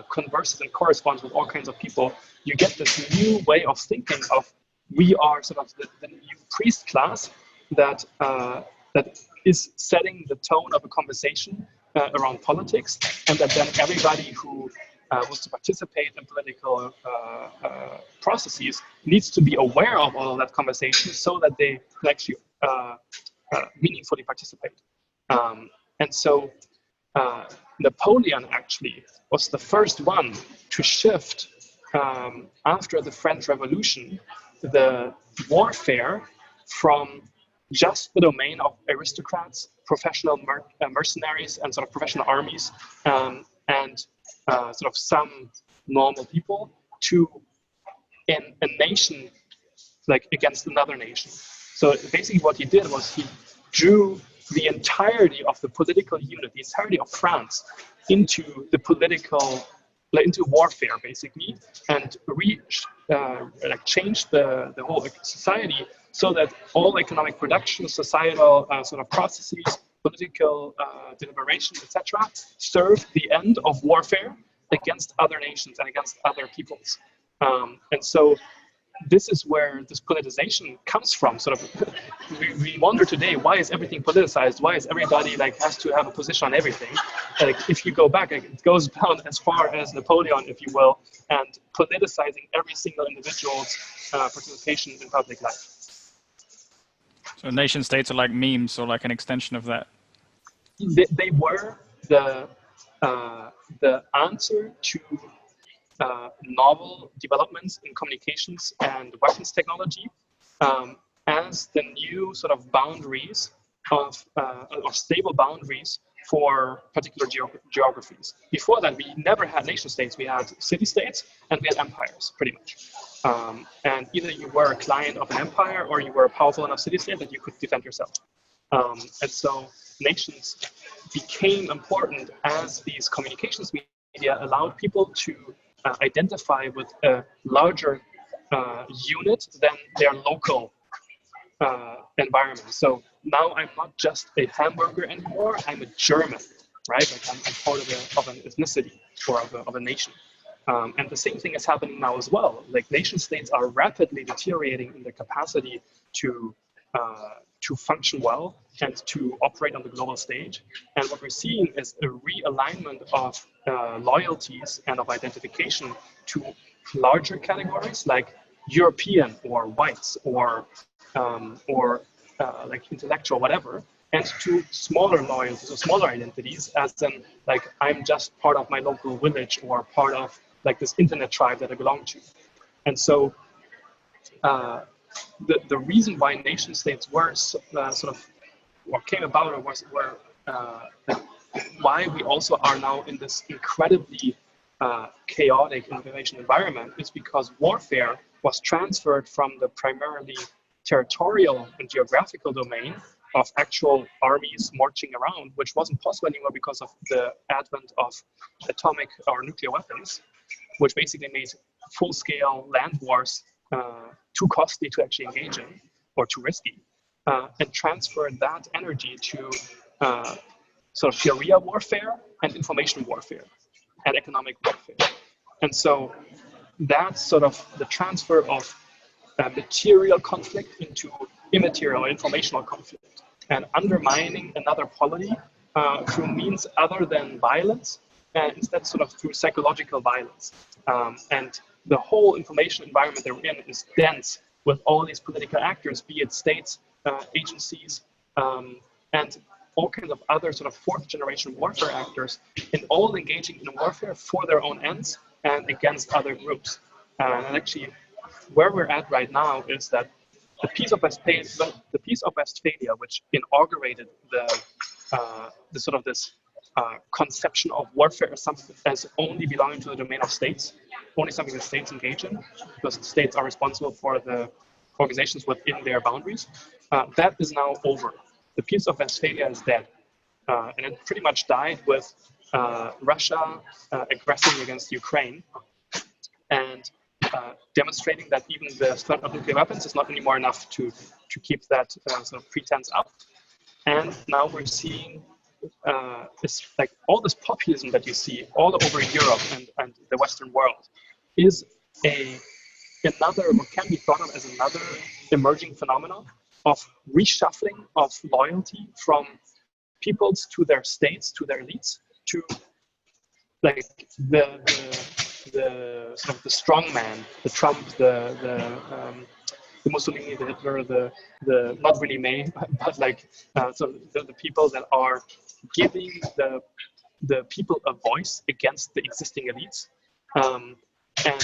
converses and corresponds with all kinds of people, you get this new way of thinking of, we are sort of the new priest class that is setting the tone of a conversation around politics, and that then everybody who wants to participate in political processes needs to be aware of all of that conversation, so that they can actually meaningfully participate. And so Napoleon actually was the first one to shift, after the French Revolution, the warfare from just the domain of aristocrats, professional mercenaries, and sort of professional armies, and sort of some normal people, to a nation like against another nation. So basically what he did was he drew the entirety of the political unit, the entirety of France, into the political, like into warfare basically, and like changed the whole society so that all economic production, societal sort of processes, political deliberation, etc., serve the end of warfare against other nations and against other peoples. And so this is where this politicization comes from. Sort of, we wonder today, why is everything politicized? Why is everybody like has to have a position on everything? Like if you go back, it goes down as far as Napoleon, if you will, and politicizing every single individual's participation in public life. So nation states are like memes, or like an extension of that. They were the answer to novel developments in communications and weapons technology as the new sort of boundaries of stable boundaries for particular geographies. Before that, we never had nation states. We had city-states and we had empires, pretty much. And either you were a client of an empire or you were a powerful enough city-state that you could defend yourself. And so nations became important as these communications media allowed people to identify with a larger unit than their local environment. So now I'm not just a hamburger anymore, I'm a German, right? Like I'm part of an ethnicity or of a nation. And the same thing is happening now as well. Like nation states are rapidly deteriorating in their capacity to function well and to operate on the global stage. And what we're seeing is a realignment of loyalties and of identification to larger categories like European or whites or like intellectual, whatever, and to smaller loyalties or smaller identities, as in like I'm just part of my local village or part of like this internet tribe that I belong to. And so the reason why nation states were sort of what came about or were why we also are now in this incredibly chaotic information environment is because warfare was transferred from the primarily territorial and geographical domain of actual armies marching around, which wasn't possible anymore because of the advent of atomic or nuclear weapons, which basically made full-scale land wars too costly to actually engage in or too risky, and transferred that energy to sort of guerrilla warfare and information warfare and economic warfare. And so that's sort of the transfer of material conflict into immaterial or informational conflict, and undermining another polity through means other than violence, and instead sort of through psychological violence. And the whole information environment that we're in is dense with all these political actors, be it states, agencies, and all kinds of other sort of fourth generation warfare actors, and all engaging in warfare for their own ends and against other groups. And actually, where we're at right now is that the Peace of Westphalia, which inaugurated the sort of this conception of warfare as only belonging to the domain of states, only something that states engage in, because states are responsible for the organizations within their boundaries. That is now over. The Peace of Westphalia is dead. And it pretty much died with Russia aggressing against Ukraine and demonstrating that even the threat of nuclear weapons is not anymore enough to keep that sort of pretense up. And now we're seeing this, like all this populism that you see all over Europe and the Western world is another, what can be thought of as another emerging phenomenon of reshuffling of loyalty from peoples to their states, to their elites, to like the sort of the strong man, the Trump, the Mussolini, the Hitler, the not really May, but like so the people that are giving the people a voice against the existing elites, and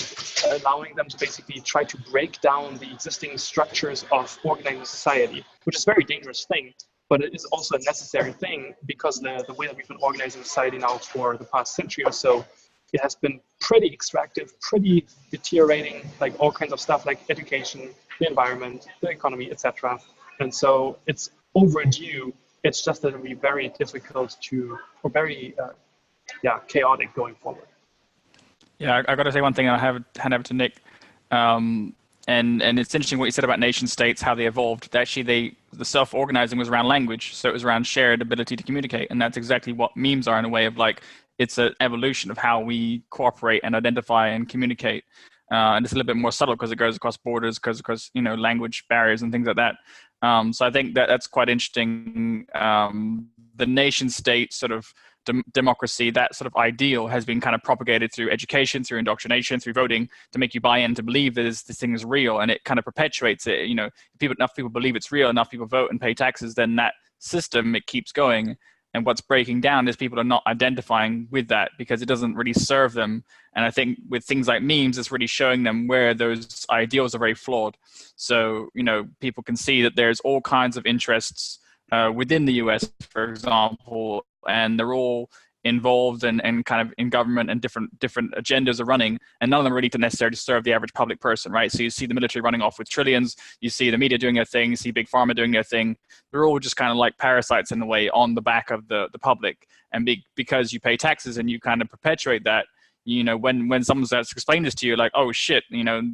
allowing them to basically try to break down the existing structures of organizing society, which is a very dangerous thing, but it is also a necessary thing because the way that we've been organizing society now for the past century or so it has been pretty extractive, pretty deteriorating, like all kinds of stuff like education, the environment, the economy, etc. And so it's overdue. It's just that it'll be very difficult to, or very, chaotic going forward. Yeah, I got to say one thing. I have hand over to Nick, and it's interesting what you said about nation states, how they evolved. Actually, the self-organizing was around language, so it was around shared ability to communicate, and that's exactly what memes are in a way of like it's an evolution of how we cooperate and identify and communicate. And it's a little bit more subtle because it goes across borders, goes across language barriers and things like that. So I think that's quite interesting. The nation state sort of democracy, that sort of ideal has been kind of propagated through education, through indoctrination, through voting to make you buy in, to believe that this thing is real, and it kind of perpetuates it. Enough people believe it's real, enough people vote and pay taxes, then that system, it keeps going. And what's breaking down is people are not identifying with that because it doesn't really serve them. And I think with things like memes, it's really showing them where those ideals are very flawed. So, people can see that there's all kinds of interests within the US, for example, and they're all involved and kind of in government, and different agendas are running, and none of them really to necessarily serve the average public person, right? So you see the military running off with trillions, you see the media doing their thing, you see big pharma doing their thing. They're all just kind of like parasites in a way on the back of the public, and because you pay taxes and you kind of perpetuate that, when someone starts to explain this to you, like, oh shit,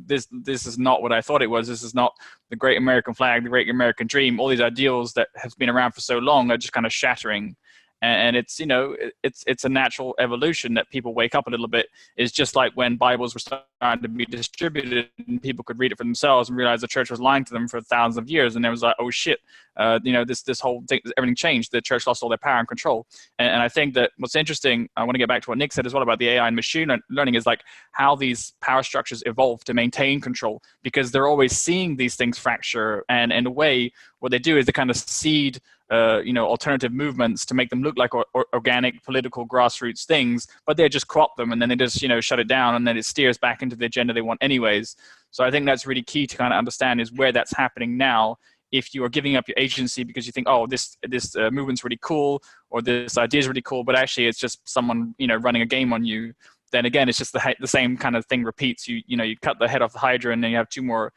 this is not what I thought it was. This is not the great American flag, the great American dream. All these ideals that have been around for so long are just kind of shattering. And it's it's a natural evolution that people wake up a little bit. It's just like when Bibles were starting to be distributed and people could read it for themselves and realize the church was lying to them for thousands of years, and it was like, oh shit, this whole thing, everything changed. The church lost all their power and control. And I think that what's interesting, I want to get back to what Nick said as well about the AI and machine learning, is like how these power structures evolve to maintain control, because they're always seeing these things fracture, and in a way, what they do is they kind of seed alternative movements to make them look like organic political grassroots things, but they just crop them and then they just shut it down, and then it steers back into the agenda they want anyways. So I think that's really key to kind of understand is where that's happening now. If you are giving up your agency because you think, oh, this movement's really cool, or this idea is really cool, but actually it's just someone running a game on you, then again it's just the same kind of thing repeats. You cut the head off the Hydra and then you have two more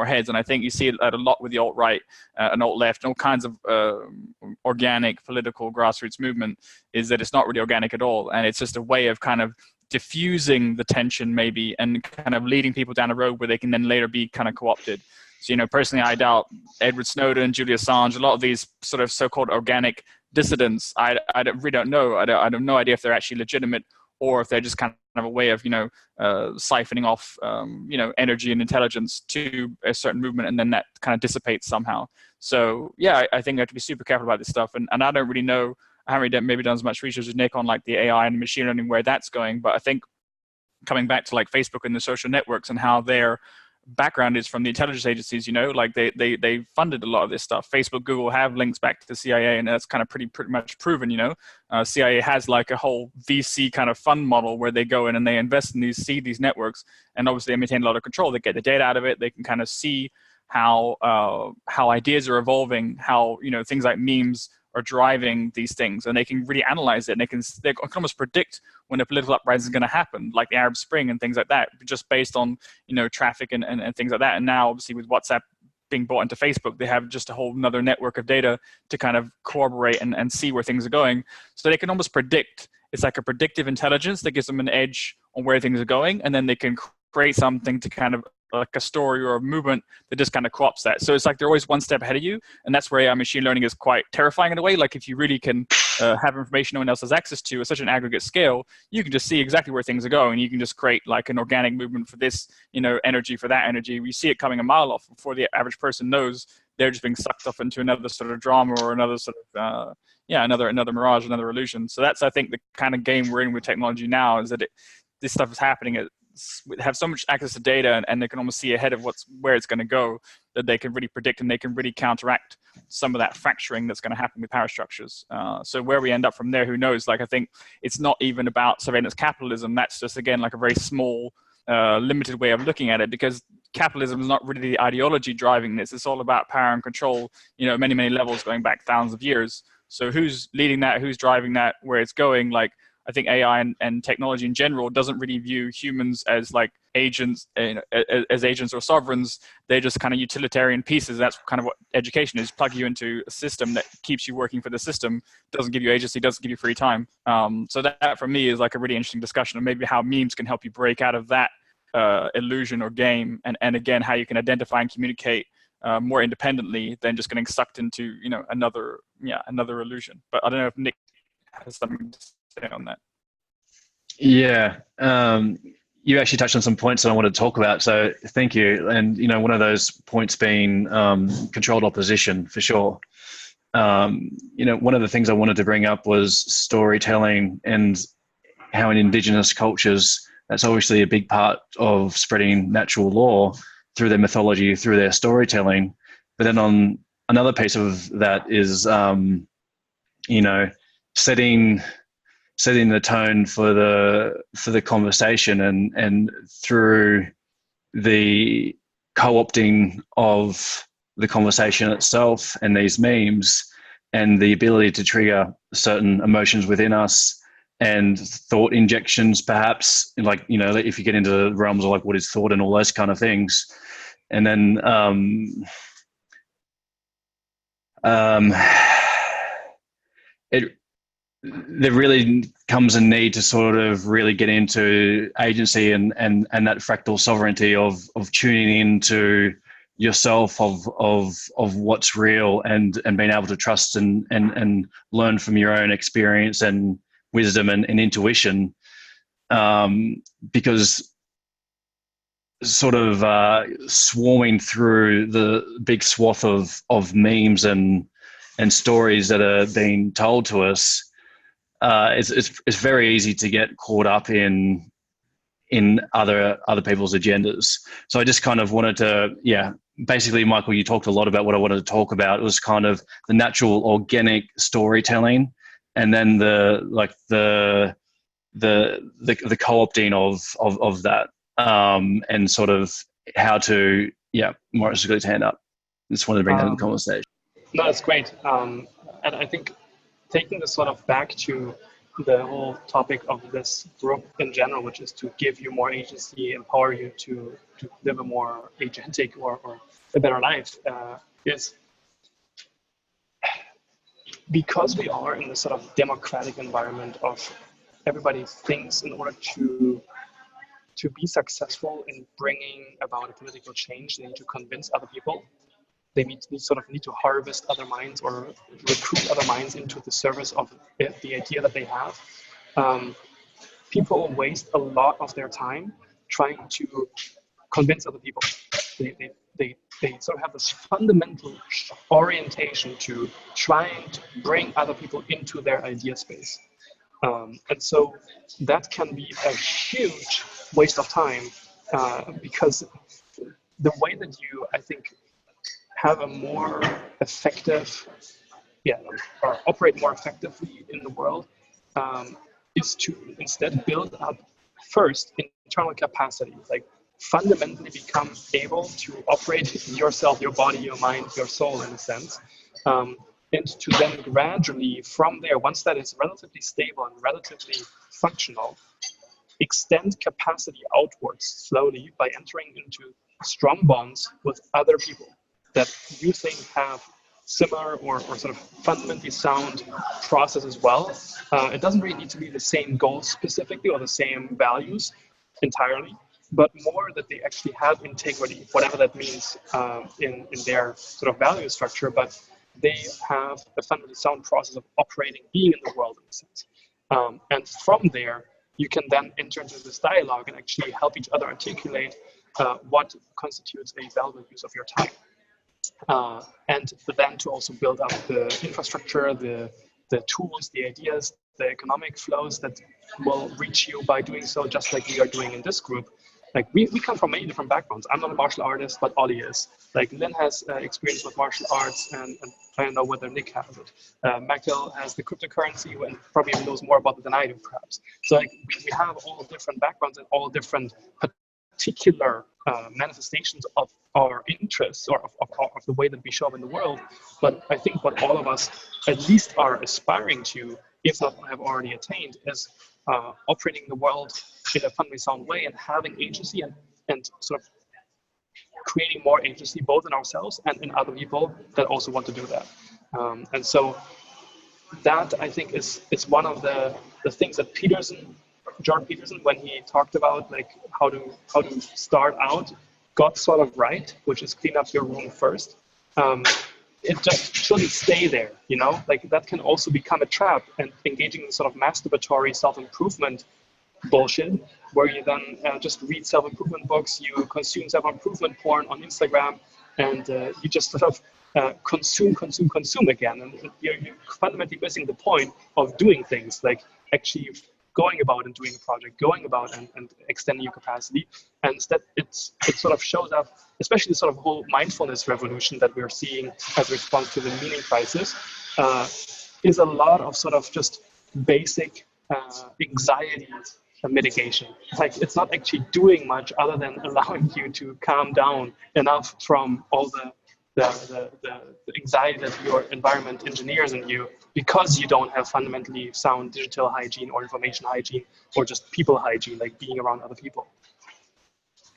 heads. And I think you see it a lot with the alt-right and alt-left and all kinds of organic political grassroots movement, is that it's not really organic at all, and it's just a way of kind of diffusing the tension maybe, and kind of leading people down a road where they can then later be kind of co-opted. So personally, I doubt Edward Snowden, Julian Assange, a lot of these sort of so-called organic dissidents, I really don't know. I have no idea if they're actually legitimate, or if they're just kind of a way of siphoning off energy and intelligence to a certain movement, and then that kind of dissipates somehow. So yeah, I think I have to be super careful about this stuff, and I don't really know. I haven't really maybe done as much research as Nick on like the AI and machine learning, where that's going. But I think coming back to like Facebook and the social networks and how their background is from the intelligence agencies, like they funded a lot of this stuff. Facebook, Google have links back to the CIA, and that's kind of pretty much proven. CIA has like a whole VC kind of fund model where they go in and they invest in these networks, and obviously they maintain a lot of control. They get the data out of it. They can kind of see how ideas are evolving, how things like memes are driving these things, and they can really analyze it, and they can almost predict when a political uprising is going to happen, like the Arab Spring and things like that, just based on traffic and things like that. And now obviously with WhatsApp being bought into Facebook, they have just a whole another network of data to kind of corroborate and see where things are going. So they can almost predict. It's like a predictive intelligence that gives them an edge on where things are going, and then they can create something to kind of like a story or a movement that just kind of co-opts that. So it's like they're always one step ahead of you, and that's where AI machine learning is quite terrifying in a way. Like if you really can have information no one else has access to at such an aggregate scale, you can just see exactly where things are going. You can just create like an organic movement for this, energy for that energy. We see it coming a mile off before the average person knows. They're just being sucked off into another sort of drama or another sort of another mirage, another illusion. So that's, I think, the kind of game we're in with technology now, is that this stuff is happening have so much access to data, and they can almost see ahead of where it's going to go, that they can really predict, and they can really counteract some of that fracturing that's going to happen with power structures. So where we end up from there, who knows? Like I think it's not even about surveillance capitalism. That's just, again, like a very small, limited way of looking at it, because capitalism is not really the ideology driving this. It's all about power and control, many levels going back thousands of years. So who's leading that? Who's driving that? Where it's going? Like, I think AI and technology in general doesn't really view humans as like agents, as agents or sovereigns. They're just kind of utilitarian pieces. That's kind of what education is: plug you into a system that keeps you working for the system, doesn't give you agency, doesn't give you free time. So that for me is like a really interesting discussion of maybe how memes can help you break out of that illusion or game, and again how you can identify and communicate more independently than just getting sucked into another illusion. But I don't know if Nick has something to say on that. Yeah, you actually touched on some points that I wanted to talk about, so thank you. And one of those points being controlled opposition, for sure. One of the things I wanted to bring up was storytelling, and how in Indigenous cultures that's obviously a big part of spreading natural law through their mythology, through their storytelling. But then on another piece of that is setting the tone for the conversation, and through the co-opting of the conversation itself and these memes, and the ability to trigger certain emotions within us and thought injections, perhaps, like if you get into the realms of like what is thought and all those kind of things. And then there really comes a need to sort of really get into agency and that fractal sovereignty of tuning into yourself, of what's real, and being able to trust and learn from your own experience and wisdom and intuition, because sort of swarming through the big swath of memes and stories that are being told to us, it's very easy to get caught up in other people's agendas. So I just kind of wanted to, basically, Michael, you talked a lot about what I wanted to talk about. It was kind of the natural, organic storytelling, and then the co-opting of that, and sort of how to, Morris has got his hand up. Just wanted to bring that in the conversation. No, that's great. And I think taking this sort of back to the whole topic of this group in general, which is to give you more agency, empower you to live a more agentic or a better life, is because we are in this sort of democratic environment of everybody thinks in order to be successful in bringing about a political change, they need to convince other people. They need to harvest other minds or recruit other minds into the service of the idea that they have. People waste a lot of their time trying to convince other people. They sort of have this fundamental orientation to trying to bring other people into their idea space. And so that can be a huge waste of time, because the way that you, I think, have a more effective, or operate more effectively in the world, is to instead build up first internal capacity, like fundamentally become able to operate yourself, your body, your mind, your soul, in a sense, and to then gradually from there, once that is relatively stable and relatively functional, extend capacity outwards slowly by entering into strong bonds with other people that you think have similar or sort of fundamentally sound process as well. It doesn't really need to be the same goals specifically or the same values entirely, but more that they actually have integrity, whatever that means in their sort of value structure, but they have a fundamentally sound process of operating, being in the world in a sense. And from there, you can then enter into this dialogue and actually help each other articulate what constitutes a valuable use of your time. And then to also build up the infrastructure, the tools, the ideas, the economic flows that will reach you by doing so, just like we are doing in this group. Like we come from many different backgrounds. I'm not a martial artist, but Ollie is. Like Lynn has experience with martial arts, and I don't know whether Nick has it. Michael has the cryptocurrency and probably knows more about it than I do, perhaps. So like we have all different backgrounds and all different particular manifestations of our interests or of the way that we show up in the world. But I think what all of us at least are aspiring to if not have already attained, is operating the world in a fundamentally sound way and having agency and sort of creating more agency both in ourselves and in other people that also want to do that. And so that, I think, is one of the things that Jordan Peterson, when he talked about like how to start out, got sort of right, which is clean up your room first. It just shouldn't stay there, you know, like that can also become a trap, and engaging in sort of masturbatory self-improvement bullshit, where you then just read self-improvement books, you consume self-improvement porn on Instagram, and you just sort of consume again. And you're fundamentally missing the point of doing things, like actually going about and doing a project, going about and extending your capacity. And instead, it sort of shows up, especially the sort of whole mindfulness revolution that we're seeing as a response to the meaning crisis, is a lot of sort of just basic anxiety mitigation. Like, it's not actually doing much other than allowing you to calm down enough from all the anxiety that your environment engineers in you, because you don't have fundamentally sound digital hygiene or information hygiene or just people hygiene, like being around other people.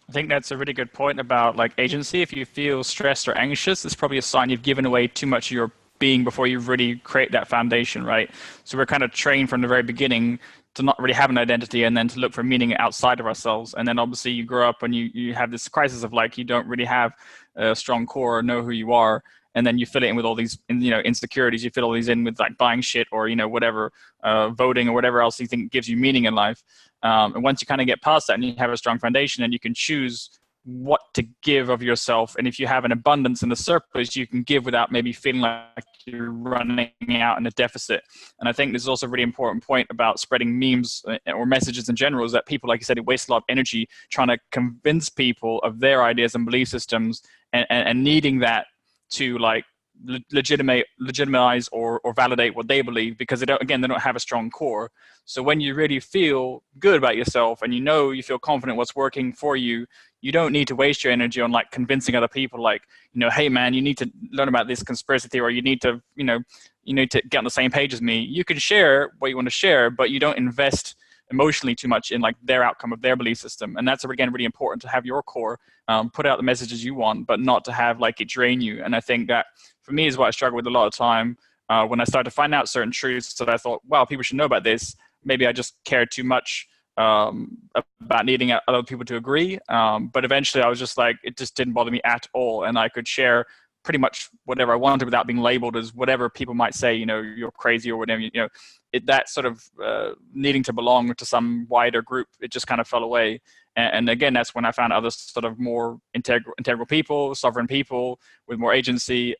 I think that's a really good point about like agency. If you feel stressed or anxious, it's probably a sign you've given away too much of your being before you really create that foundation, right? So we're kind of trained from the very beginning to not really have an identity and then to look for meaning outside of ourselves. And then obviously you grow up and you have this crisis of like, you don't really have a strong core or know who you are. And then you fill it in with all these, you know, insecurities. You fill all these in with like buying shit or, you know, whatever, voting or whatever else you think gives you meaning in life. And once you kind of get past that and you have a strong foundation, and you can choose what to give of yourself. And if you have an abundance and a surplus, you can give without maybe feeling like you're running out in a deficit. And I think this is also a really important point about spreading memes or messages in general, is that people, like you said, it wastes a lot of energy trying to convince people of their ideas and belief systems and needing that to like legitimize or validate what they believe, because they don't have a strong core. So when you really feel good about yourself and you feel confident what's working for you, you don't need to waste your energy on like convincing other people, like, you know, hey man, you need to learn about this conspiracy theory, or you need to get on the same page as me. You can share what you want to share, but you don't invest emotionally too much in like their outcome of their belief system. And that's, again, really important to have your core, put out the messages you want, but not to have like it drain you. And I think that for me is what I struggle with a lot of time when I started to find out certain truths that I thought, wow, people should know about this. Maybe I just cared too much about needing other people to agree. But eventually I was just like, it just didn't bother me at all. And I could share pretty much whatever I wanted without being labeled as whatever people might say, you know, you're crazy or whatever, you know, that sort of needing to belong to some wider group, it just kind of fell away. And again, that's when I found other sort of more integral people, sovereign people with more agency,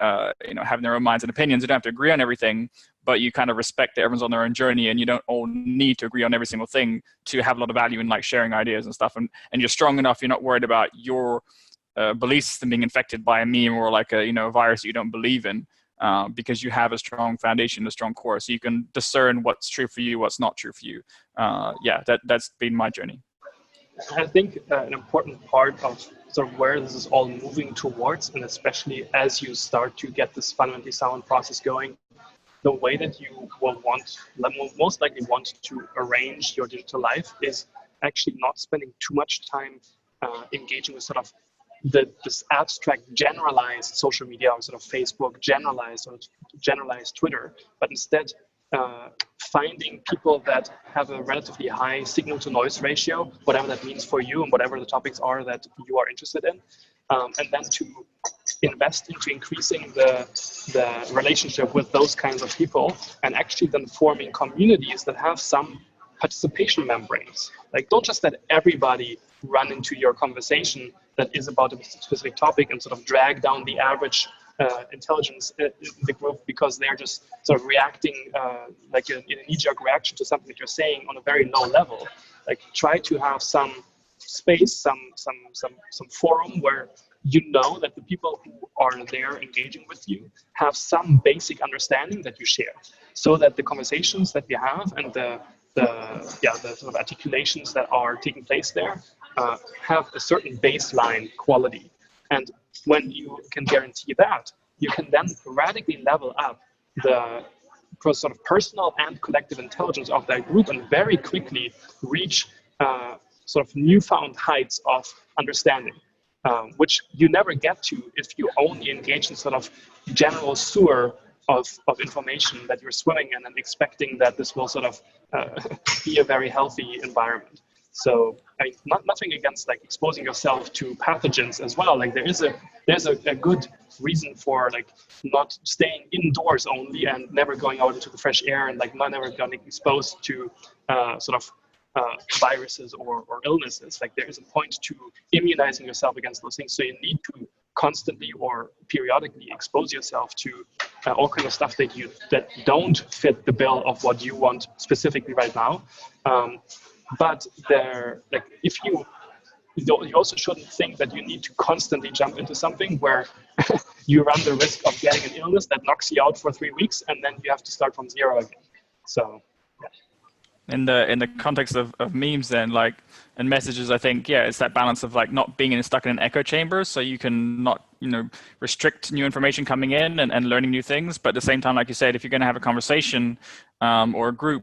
you know, having their own minds and opinions. You don't have to agree on everything, but you kind of respect that everyone's on their own journey, and you don't all need to agree on every single thing to have a lot of value in like sharing ideas and stuff. And you're strong enough, you're not worried about your belief system being infected by a meme or like a, you know, a virus that you don't believe in, because you have a strong foundation, a strong core, so you can discern what's true for you, what's not true for you. Yeah, that's been my journey. I think an important part of sort of where this is all moving towards, and especially as you start to get this fundamentally sound process going, the way that you will most likely want to arrange your digital life is actually not spending too much time engaging with sort of this abstract generalized social media, or sort of Facebook generalized Twitter, but instead finding people that have a relatively high signal to noise ratio, whatever that means for you and whatever the topics are that you are interested in, and then to invest into increasing the relationship with those kinds of people, and actually then forming communities that have some participation membranes. Like, don't just let everybody run into your conversation that is about a specific topic and sort of drag down the average intelligence in the group, because they're just sort of reacting like in a knee-jerk reaction to something that you're saying on a very low level. Like, try to have some space, some forum where you know that the people who are there engaging with you have some basic understanding that you share, so that the conversations that you have and the sort of articulations that are taking place there have a certain baseline quality. And when you can guarantee that, you can then radically level up the sort of personal and collective intelligence of that group, and very quickly reach sort of newfound heights of understanding, which you never get to if you only engage in sort of general sewer of information that you're swimming in and expecting that this will sort of be a very healthy environment. So I mean, nothing against like exposing yourself to pathogens as well. Like there's a good reason for like not staying indoors only and never going out into the fresh air and like not never getting exposed to viruses or illnesses. Like there is a point to immunizing yourself against those things. So you need to constantly or periodically expose yourself to all kinds of stuff that don't fit the bill of what you want specifically right now. But like if you also shouldn't think that you need to constantly jump into something where you run the risk of getting an illness that knocks you out for 3 weeks and then you have to start from zero again. So yeah. In the context of memes then, like, and messages, I think, yeah, it's that balance of like not being stuck in an echo chamber, so you can not, restrict new information coming in and learning new things. But at the same time, like you said, if you're going to have a conversation or a group,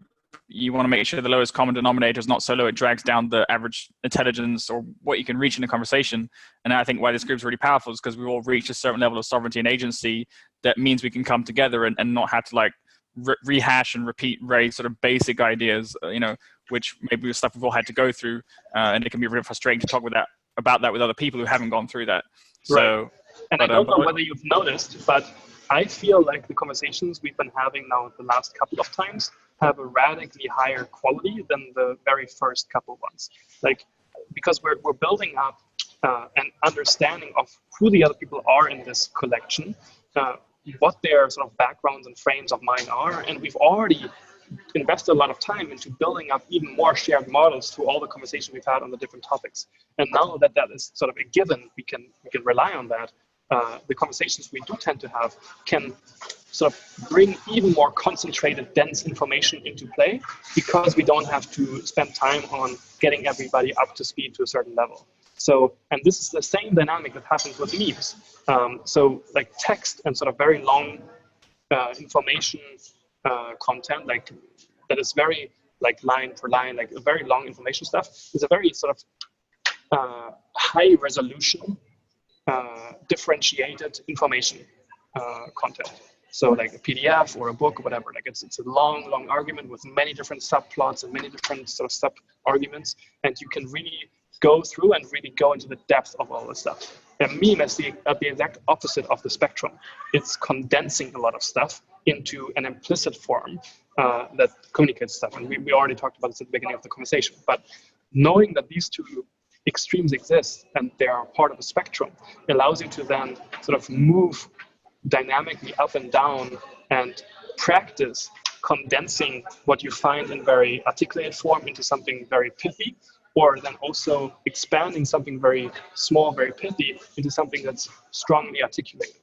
you want to make sure the lowest common denominator is not so low it drags down the average intelligence or what you can reach in a conversation. And I think why this group is really powerful is because we've all reached a certain level of sovereignty and agency that means we can come together and not have to like rehash and repeat very sort of basic ideas, which maybe stuff we've all had to go through, and it can be really frustrating to talk about that with other people who haven't gone through that. So, right. And I don't know whether you've noticed, but I feel like the conversations we've been having now the last couple of times have a radically higher quality than the very first couple ones. Like, because we're building up an understanding of who the other people are in this collection, what their sort of backgrounds and frames of mind are, and we've already invested a lot of time into building up even more shared models through all the conversations we've had on the different topics. And now that is sort of a given, we can rely on that. The conversations we do tend to have can sort of bring even more concentrated, dense information into play because we don't have to spend time on getting everybody up to speed to a certain level. So, and this is the same dynamic that happens with memes. So like text and sort of very long information content, like that is very like line per line, like a very long information stuff is a very sort of high resolution, differentiated information content. So like a PDF or a book or whatever, like it's a long argument with many different subplots and many different sort of sub arguments, and you can really go through and really go into the depth of all this stuff. A meme is the exact opposite of the spectrum. It's condensing a lot of stuff into an implicit form that communicates stuff. And we already talked about this at the beginning of the conversation. But knowing that these two extremes exist and they are part of a spectrum allows you to then sort of move dynamically up and down and practice condensing what you find in very articulated form into something very pithy, or then also expanding something very small, very pithy into something that's strongly articulated.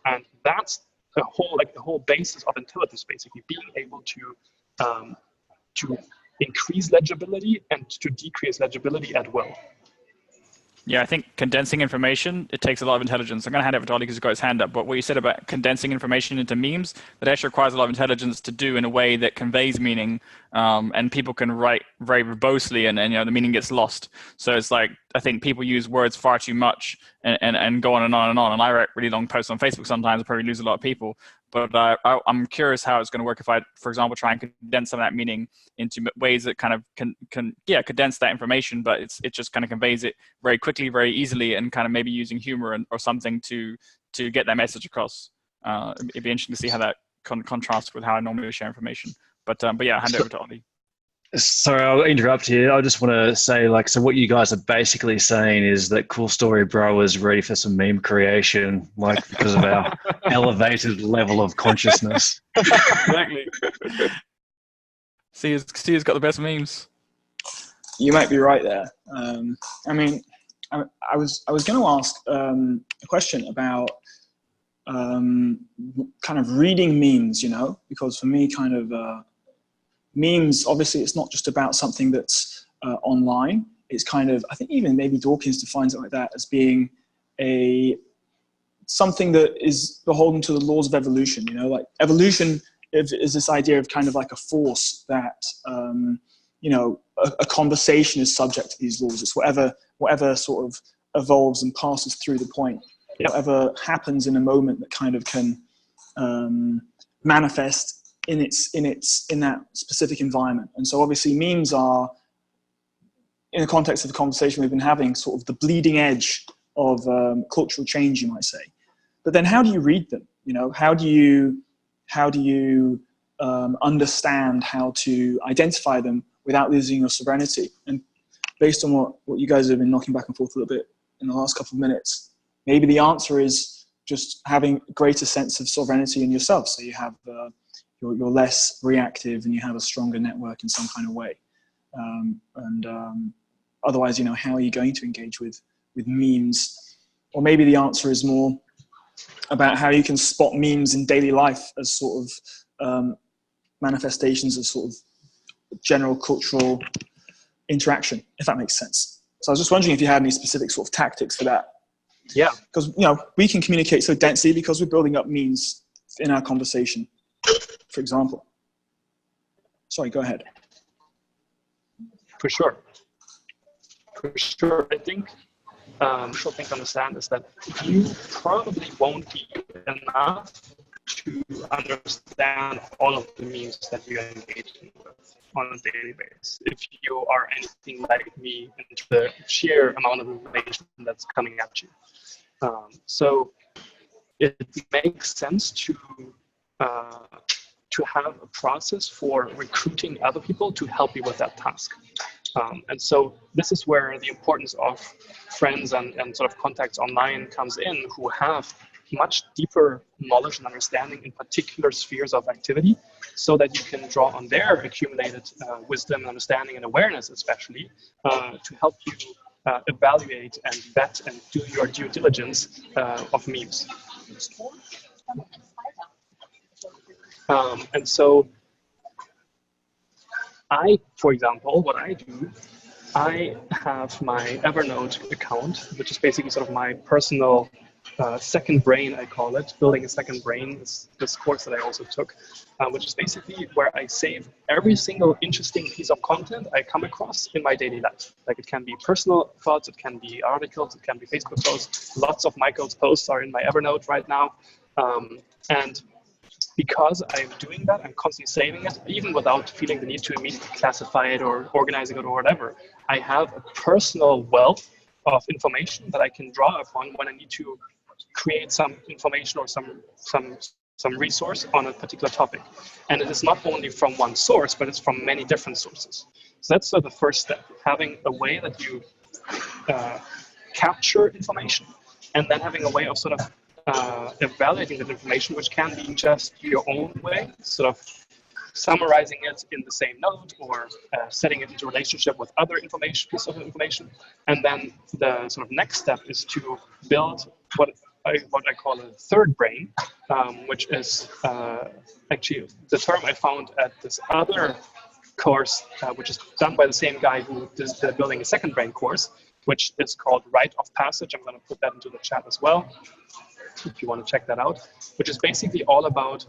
And that's the whole basis of intelligence, basically being able to increase legibility and to decrease legibility at will. Yeah, I think condensing information, it takes a lot of intelligence. I'm going to hand over to Ollie because he's got his hand up. But what you said about condensing information into memes, that actually requires a lot of intelligence to do in a way that conveys meaning, and people can write very verbosely, and the meaning gets lost. So it's like, I think people use words far too much and go on and on and on. And I write really long posts on Facebook sometimes. I probably lose a lot of people. But I'm curious how it's going to work if I, for example, try and condense some of that meaning into ways that kind of can condense that information, but it just kind of conveys it very quickly, very easily, and kind of maybe using humor or something to get that message across. It'd be interesting to see how that contrasts with how I normally share information. But yeah, I'll hand over to Ollie. Sorry, I'll interrupt you. I just want to say, so what you guys are basically saying is that Cool Story Bro is ready for some meme creation, because of our elevated level of consciousness. Exactly. Sia's got the best memes. You might be right there. I was going to ask a question about kind of reading memes, because for me, kind of memes, obviously, it's not just about something that's online. It's kind of, I think even maybe Dawkins defines it like that as being something that is beholden to the laws of evolution. Like evolution is this idea of kind of like a force that, you know, a conversation is subject to these laws. It's whatever sort of evolves and passes through the point, whatever happens in a moment that kind of can manifest in that specific environment. And so obviously memes are, in the context of the conversation we've been having, sort of the bleeding edge of cultural change, you might say. But then how do you read them? You know, how do you understand how to identify them without losing your sovereignty? And based on what you guys have been knocking back and forth a little bit in the last couple of minutes, maybe the answer is just having a greater sense of sovereignty in yourself. So you have you're less reactive and you have a stronger network in some kind of way. Otherwise, you know, how are you going to engage with memes? Or maybe the answer is more about how you can spot memes in daily life as sort of manifestations of sort of general cultural interaction, if that makes sense. So I was just wondering if you had any specific sort of tactics for that. Yeah. Because, you know, we can communicate so densely because we're building up memes in our conversation, for example. Sorry, go ahead. For sure. I think crucial thing to understand is that you probably won't be enough to understand all of the memes that you're engaging with on a daily basis. If you are anything like me in the sheer amount of information that's coming at you. So it makes sense to have a process for recruiting other people to help you with that task. And so this is where the importance of friends and sort of contacts online comes in, who have much deeper knowledge and understanding in particular spheres of activity, so that you can draw on their accumulated wisdom and understanding and awareness, especially, to help you evaluate and vet and do your due diligence of memes. And so for example, what I do, I have my Evernote account, which is basically sort of my personal second brain, I call it. Building a second brain is this course that I also took, which is basically where I save every single interesting piece of content I come across in my daily life. Like, it can be personal thoughts, it can be articles, it can be Facebook posts. Lots of Michael's posts are in my Evernote right now. And because I'm doing that, I'm constantly saving it, even without feeling the need to immediately classify it or organizing it or whatever. I have a personal wealth of information that I can draw upon when I need to create some information or some resource on a particular topic. And it is not only from one source, but it's from many different sources. So that's sort of the first step, having a way that you capture information, and then having a way of sort of evaluating that information, which can be just your own way, sort of summarizing it in the same note, or setting it into relationship with other pieces of information. And then the sort of next step is to build what I call a third brain, which is actually the term I found at this other course, which is done by the same guy who is building a second brain course, which is called Rite of Passage. I'm going to put that into the chat as well, if you want to check that out, which is basically all about,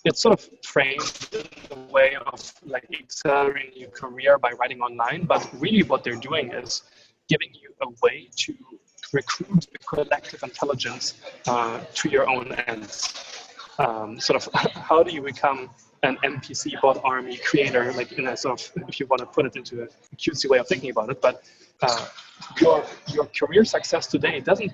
it's sort of framed in the way of like accelerating your career by writing online, but really what they're doing is giving you a way to recruit the collective intelligence to your own ends. Sort of, how do you become an NPC bot army creator, like in a sort of, if you want to put it into a cutesy way of thinking about it, but your career success today doesn't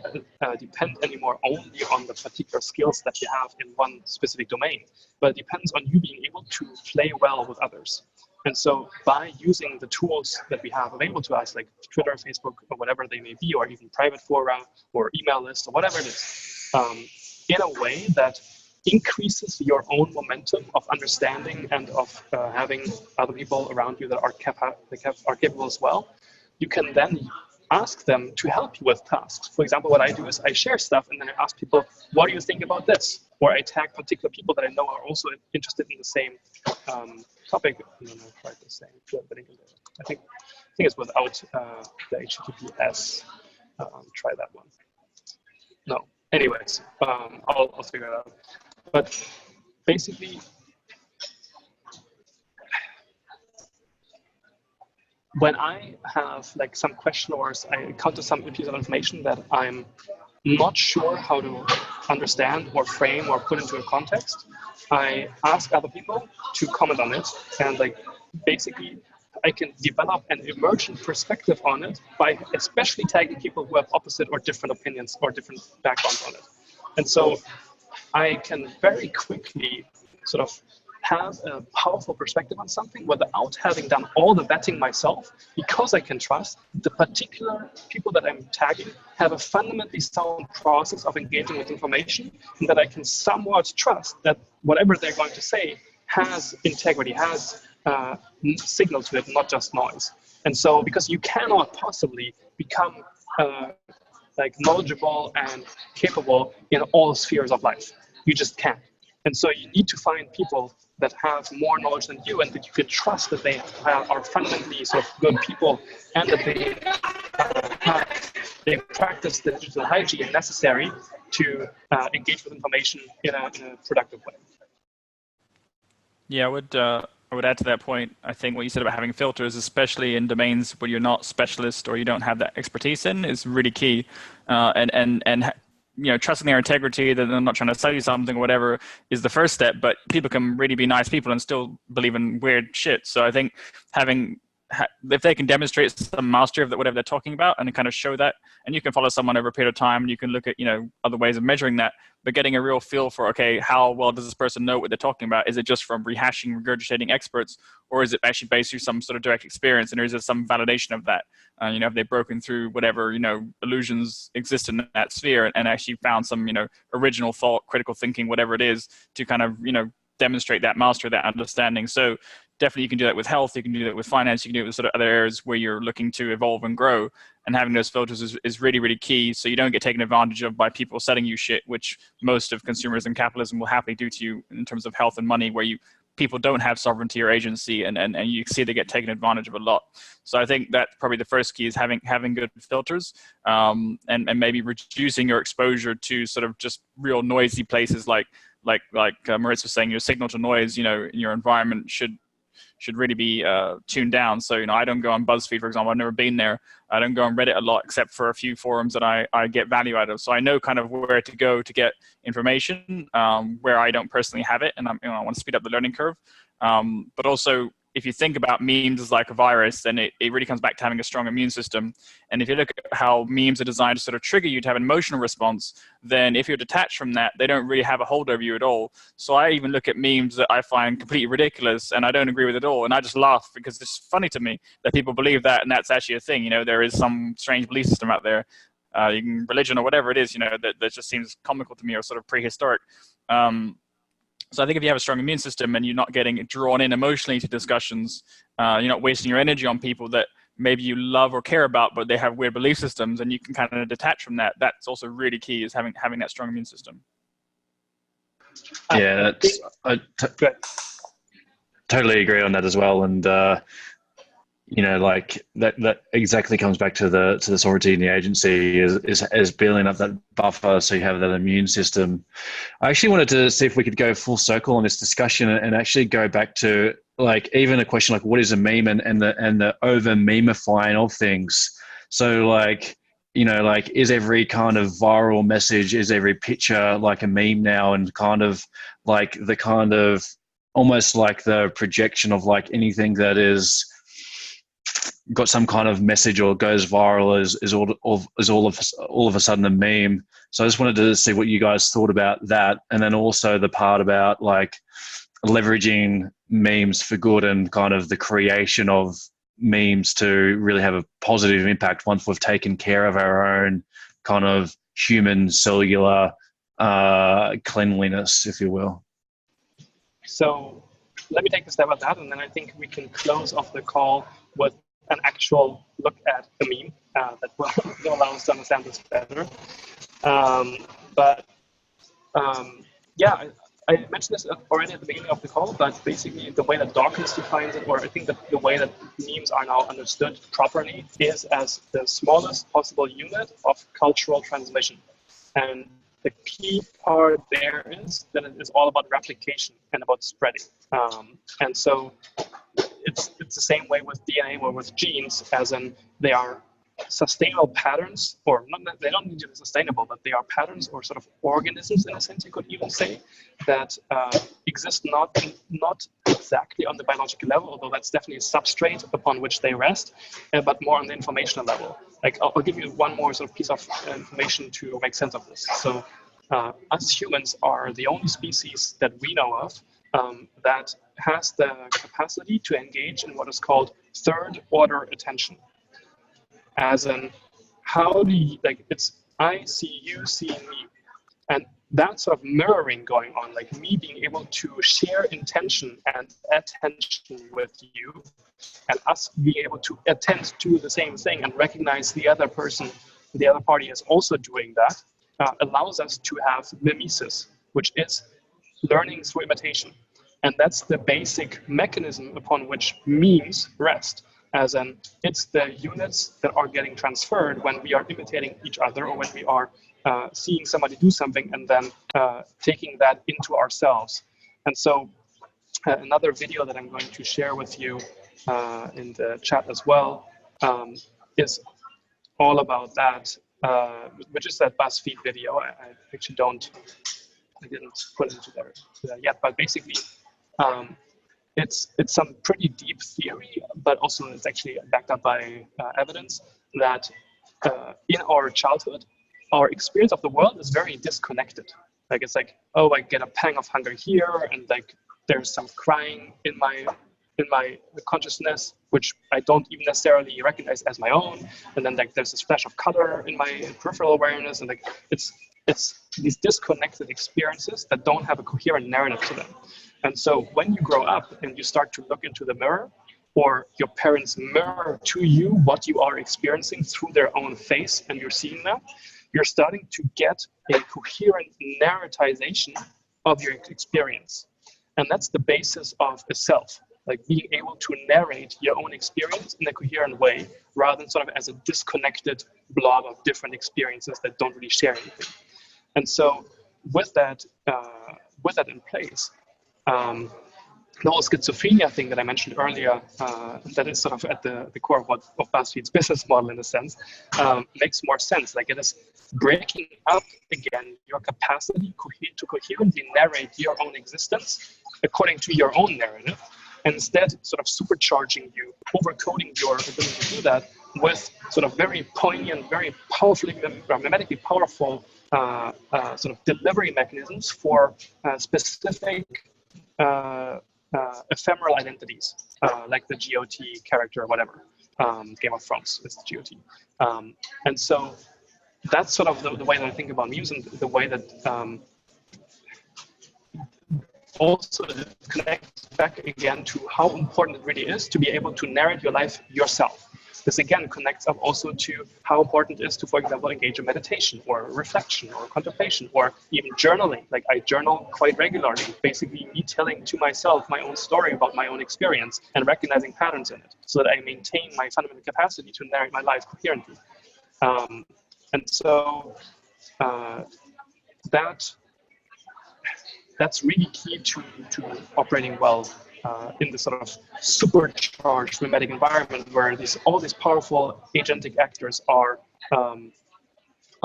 depend anymore only on the particular skills that you have in one specific domain, but it depends on you being able to play well with others. And so by using the tools that we have available to us, like Twitter, Facebook, or whatever they may be, or even private fora or email lists or whatever it is, in a way that increases your own momentum of understanding and of having other people around you that are capable as well, you can then ask them to help you with tasks. For example, what I do is I share stuff and then I ask people, what do you think about this? Or I tag particular people that I know are also interested in the same topic. I'm going to try the same. I think it's without the HTTPS. Try that one. No. Anyways, I'll figure it out. But basically, when I have like some question or I encounter some piece of information that I'm not sure how to understand or frame or put into a context, I ask other people to comment on it, and like basically I can develop an emergent perspective on it by especially tagging people who have opposite or different opinions or different backgrounds on it. And so I can very quickly sort of have a powerful perspective on something without having done all the vetting myself, because I can trust the particular people that I'm tagging have a fundamentally sound process of engaging with information, and that I can somewhat trust that whatever they're going to say has integrity, has signal to it, not just noise. And so, because you cannot possibly become like knowledgeable and capable in all spheres of life, you just can't. And so you need to find people that have more knowledge than you, and that you can trust that they are fundamentally sort of good people, and that they practice the digital hygiene necessary to engage with information in a productive way. Yeah, I would add to that point. I think what you said about having filters, especially in domains where you're not specialist or you don't have that expertise in, is really key. And you know, trusting their integrity, that they're not trying to sell you something or whatever, is the first step. But people can really be nice people and still believe in weird shit. So I think if they can demonstrate some mastery of whatever they're talking about and kind of show that, and you can follow someone over a period of time, and you can look at, you know, other ways of measuring that, but getting a real feel for, okay, how well does this person know what they're talking about? Is it just from rehashing, regurgitating experts, or is it actually based through some sort of direct experience, and is there some validation of that? You know, have they broken through whatever, you know, illusions exist in that sphere, and actually found some, you know, original thought, critical thinking, whatever it is, to kind of, you know, demonstrate that mastery, that understanding. So definitely you can do that with health, you can do that with finance, you can do it with sort of other areas where you're looking to evolve and grow, and having those filters is really, really key, so you don't get taken advantage of by people selling you shit, which most of consumers and capitalism will happily do to you in terms of health and money, where people don't have sovereignty or agency, and you see they get taken advantage of a lot. So I think that probably the first key is having good filters, and maybe reducing your exposure to sort of just real noisy places like Moritz was saying, your signal to noise, you know, in your environment should really be tuned down. So, you know, I don't go on BuzzFeed, for example. I've never been there. I don't go on Reddit a lot, except for a few forums that I get value out of. So I know kind of where to go to get information where I don't personally have it, and I want to speed up the learning curve. But also, if you think about memes as like a virus, then it really comes back to having a strong immune system. And if you look at how memes are designed to sort of trigger you to have an emotional response, then if you're detached from that, they don't really have a hold over you at all. So I even look at memes that I find completely ridiculous and I don't agree with at all. And I just laugh because it's funny to me that people believe that, and that's actually a thing. You know, there is some strange belief system out there, religion or whatever it is, you know, that just seems comical to me, or sort of prehistoric. So I think if you have a strong immune system and you're not getting drawn in emotionally to discussions, you're not wasting your energy on people that maybe you love or care about, but they have weird belief systems, and you can kind of detach from that. That's also really key, is having that strong immune system. Yeah, I totally agree on that as well. And you know, like that exactly comes back to the sovereignty and the agency is building up that buffer, so you have that immune system. I actually wanted to see if we could go full circle on this discussion and actually go back to like even a question like what is a meme, and the over memifying of things. So like, you know, like is every kind of viral message, is every picture like a meme now, and kind of like the kind of almost like the projection of like anything that is got some kind of message or goes viral is all of a sudden a meme. So I just wanted to see what you guys thought about that, and then also the part about like leveraging memes for good and kind of the creation of memes to really have a positive impact once we've taken care of our own kind of human cellular cleanliness, if you will. So let me take a step at that, and then I think we can close off the call with an actual look at the meme that will allow us to understand this better. Yeah, I mentioned this already at the beginning of the call, but basically the way that Dawkins defines it, or I think that the way that memes are now understood properly, is as the smallest possible unit of cultural transmission. And the key part there is that it is all about replication and about spreading. And so it's the same way with DNA or with genes, as in they are sustainable patterns, or not, they don't need to be sustainable, but they are patterns or sort of organisms, in a sense you could even say, that exist not exactly on the biological level, although that's definitely a substrate upon which they rest, but more on the informational level. Like I'll give you one more sort of piece of information to make sense of this. So us humans are the only species that we know of that has the capacity to engage in what is called third order attention. As in, how do you, like, it's I see you see me. And that sort of mirroring going on, like me being able to share intention and attention with you, and us being able to attend to the same thing and recognize the other person, the other party is also doing that, allows us to have mimesis, which is learning through imitation. And that's the basic mechanism upon which memes rest. As in, it's the units that are getting transferred when we are imitating each other, or when we are seeing somebody do something and then taking that into ourselves. And so another video that I'm going to share with you in the chat as well is all about that, which is that BuzzFeed video. I actually I didn't put it into there yet, but basically, it's some pretty deep theory, but also it's actually backed up by evidence that in our childhood, our experience of the world is very disconnected. Like it's like, oh, I get a pang of hunger here, and like there's some crying in my consciousness, which I don't even necessarily recognize as my own. And then like there's this flash of color in my peripheral awareness, and like it's these disconnected experiences that don't have a coherent narrative to them. And so when you grow up and you start to look into the mirror, or your parents mirror to you what you are experiencing through their own face, and you're seeing that, you're starting to get a coherent narratization of your experience. And that's the basis of a self, like being able to narrate your own experience in a coherent way, rather than sort of as a disconnected blob of different experiences that don't really share anything. And so with that in place, the whole schizophrenia thing that I mentioned earlier, that is sort of at the core of BuzzFeed's business model, in a sense, makes more sense. Like it is breaking up again your capacity to coherently narrate your own existence according to your own narrative, and instead sort of supercharging you, overcoding your ability to do that with sort of very poignant, very powerfully, mimetically powerful sort of delivery mechanisms for specific ephemeral identities, like the GOT character or whatever. Game of Thrones is the GOT. And so that's sort of the way that I think about memes, and the way that also connects back again to how important it really is to be able to narrate your life yourself. This again connects up also to how important it is to, for example, engage in meditation or reflection or contemplation or even journaling. Like I journal quite regularly, basically me telling to myself my own story about my own experience and recognizing patterns in it, so that I maintain my fundamental capacity to narrate my life coherently. And so that's really key to operating well in this sort of supercharged mimetic environment, where all these powerful agentic actors are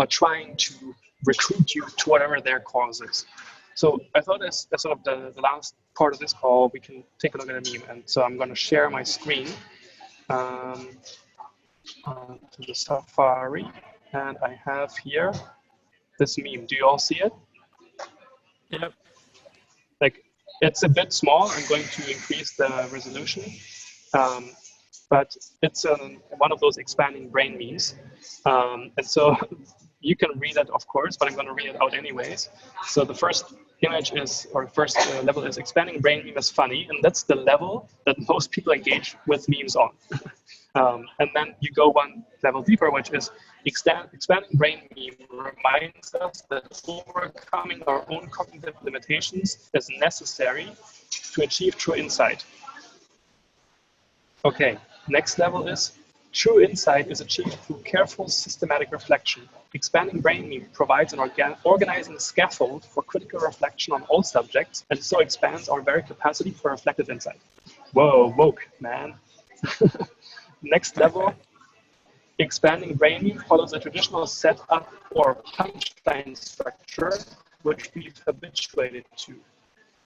trying to recruit you to whatever their cause is. So I thought as sort of the last part of this call, we can take a look at a meme. And so I'm going to share my screen to the Safari, and I have here this meme. Do you all see it? Yep. Like, it's a bit small. I'm going to increase the resolution, but it's one of those expanding brain memes. And so you can read it, of course, but I'm going to read it out anyways. So the first image is, or first level is, expanding brain meme is funny, and that's the level that most people engage with memes on. And then you go one level deeper, which is expanding brain meme reminds us that overcoming our own cognitive limitations is necessary to achieve true insight. Okay, next level is True insight is achieved through careful, systematic reflection. Expanding brain meme provides an organizing scaffold for critical reflection on all subjects, and so expands our very capacity for reflective insight. Whoa, woke, man. Next level, expanding brain meme follows a traditional setup or punchline structure, which we've habituated to.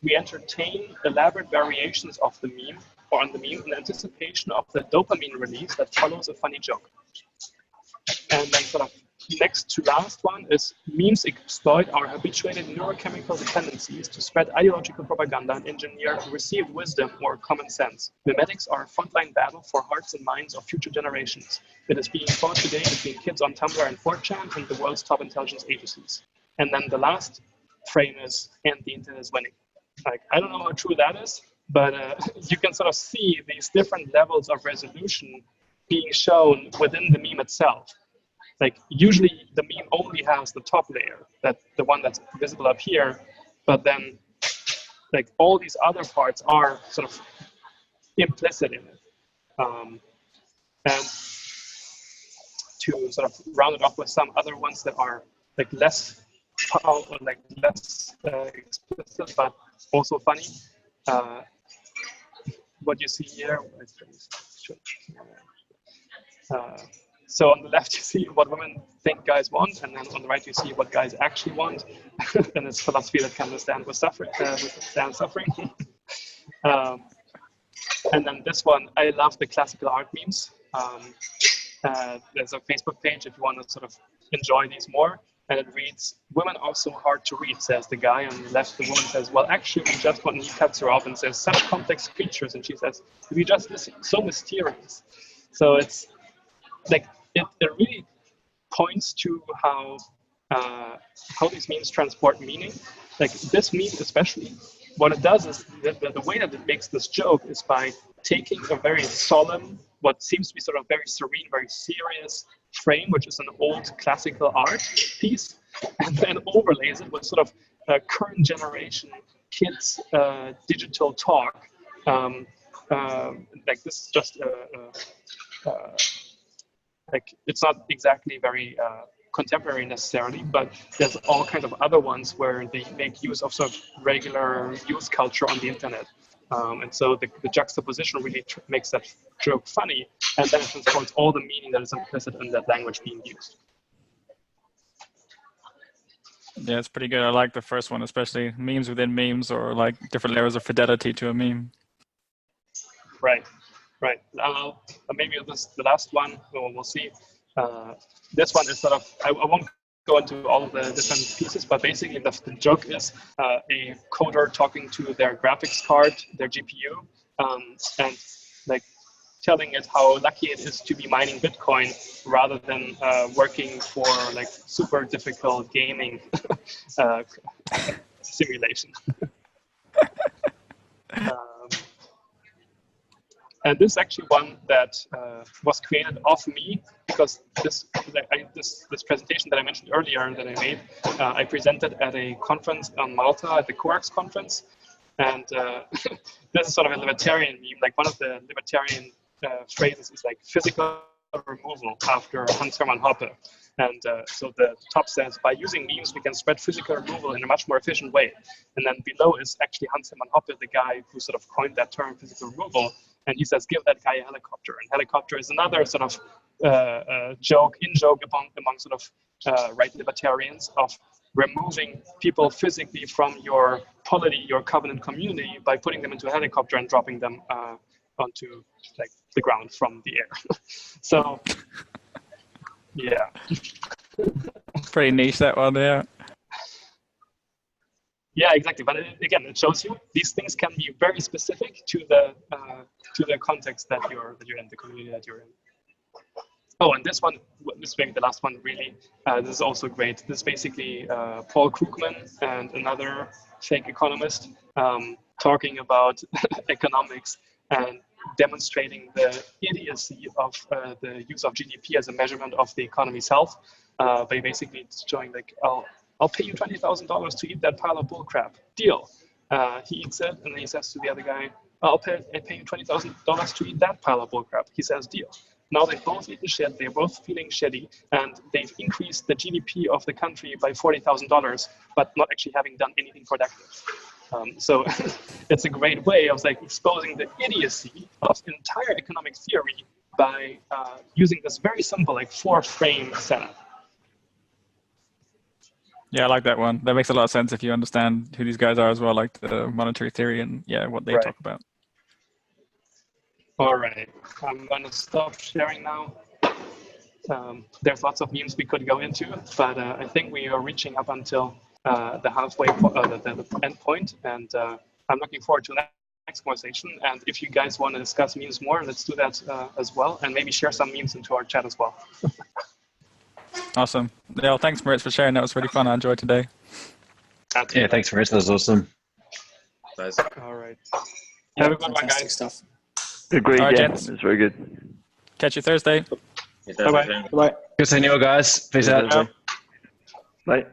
We entertain elaborate variations of the meme or on the meme in anticipation of the dopamine release that follows a funny joke. And then sort of next to last one is memes exploit our habituated neurochemical tendencies to spread ideological propaganda and engineer received wisdom or common sense. Memetics are a frontline battle for hearts and minds of future generations. It is being fought today between kids on Tumblr and 4chan and the world's top intelligence agencies. And then the last frame is, and the internet is winning. Like, I don't know how true that is, but you can sort of see these different levels of resolution being shown within the meme itself. Like, usually the meme only has the top layer, that the one that's visible up here, but then like all these other parts are sort of implicit in it. And to sort of round it off with some other ones that are like less explicit, but also funny. What you see here, so on the left you see what women think guys want, and then on the right you see what guys actually want. And it's philosophy that can withstand suffering. And then this one, I love the classical art memes. There's a Facebook page if you want to sort of enjoy these more. And it reads, "Women are so hard to read," says the guy. On the left, the woman says, "Well, actually, we just want," and he cuts her off and says, "Such complex creatures." And she says, "We just so mysterious." So it's like, it really points to how these memes transport meaning. Like this meme especially, what it does is the way that it makes this joke is by taking a very solemn, what seems to be sort of very serene, very serious frame, which is an old classical art piece, and then overlays it with sort of current generation kids digital talk. Like this is just like, it's not exactly very contemporary necessarily, but there's all kinds of other ones where they make use of sort of regular youth culture on the internet. And so the juxtaposition really makes that joke funny, and then it transports all the meaning that is implicit in that language being used. Yeah, it's pretty good. I like the first one, especially memes within memes, or like different layers of fidelity to a meme. Right. Maybe this the last one. We'll see. This one is sort of, I won't go into all of the different pieces, but basically the joke is a coder talking to their graphics card, their GPU, and like telling it how lucky it is to be mining Bitcoin rather than working for like super difficult gaming simulation. And this is actually one that was created off me, because this presentation that I mentioned earlier that I made, I presented at a conference on Malta, at the COAX conference. And this is sort of a libertarian meme. Like one of the libertarian phrases is like physical removal after Hans-Hermann Hoppe. And so the top says, "By using memes, we can spread physical removal in a much more efficient way." And then below is actually Hans-Hermann Hoppe, the guy who sort of coined that term, physical removal. And he says, "Give that guy a helicopter." And helicopter is another sort of joke among sort of right libertarians of removing people physically from your polity, your covenant community, by putting them into a helicopter and dropping them onto like the ground from the air. So, yeah. Pretty niche, that one, yeah. Yeah, exactly. But again, it shows you these things can be very specific to the context that you're in, the community that you're in. Oh, and this one, this being the last one, really, this is also great. This is basically Paul Krugman and another fake economist talking about economics and demonstrating the idiocy of the use of GDP as a measurement of the economy's health by basically showing like, I'll pay you $20,000 to eat that pile of bullcrap. Deal. He eats it, and then he says to the other guy, I pay you $20,000 to eat that pile of bullcrap. He says, deal. Now they've both eaten shit, they're both feeling shitty, and they've increased the GDP of the country by $40,000, but not actually having done anything productive. So it's a great way of like exposing the idiocy of entire economic theory by using this very simple like 4-frame setup. Yeah, I like that one. That makes a lot of sense if you understand who these guys are as well, like the monetary theory and what they talk about. All right, I'm gonna stop sharing now. There's lots of memes we could go into, but I think we are reaching up until the halfway, the end point, and I'm looking forward to the next conversation. And if you guys want to discuss memes more, let's do that as well, and maybe share some memes into our chat as well. Awesome. Yeah, thanks, Moritz, for sharing. That was really fun. I enjoyed today. Yeah, thanks, Moritz. That was awesome. Nice. All right. Yeah, Have a good one, fantastic guys. stuff. Agreed. All right, Yeah, gents. it's very good. Catch you Thursday. It does Bye-bye. the same. Bye. Good seeing you all, guys. Peace out. Ciao. Bye.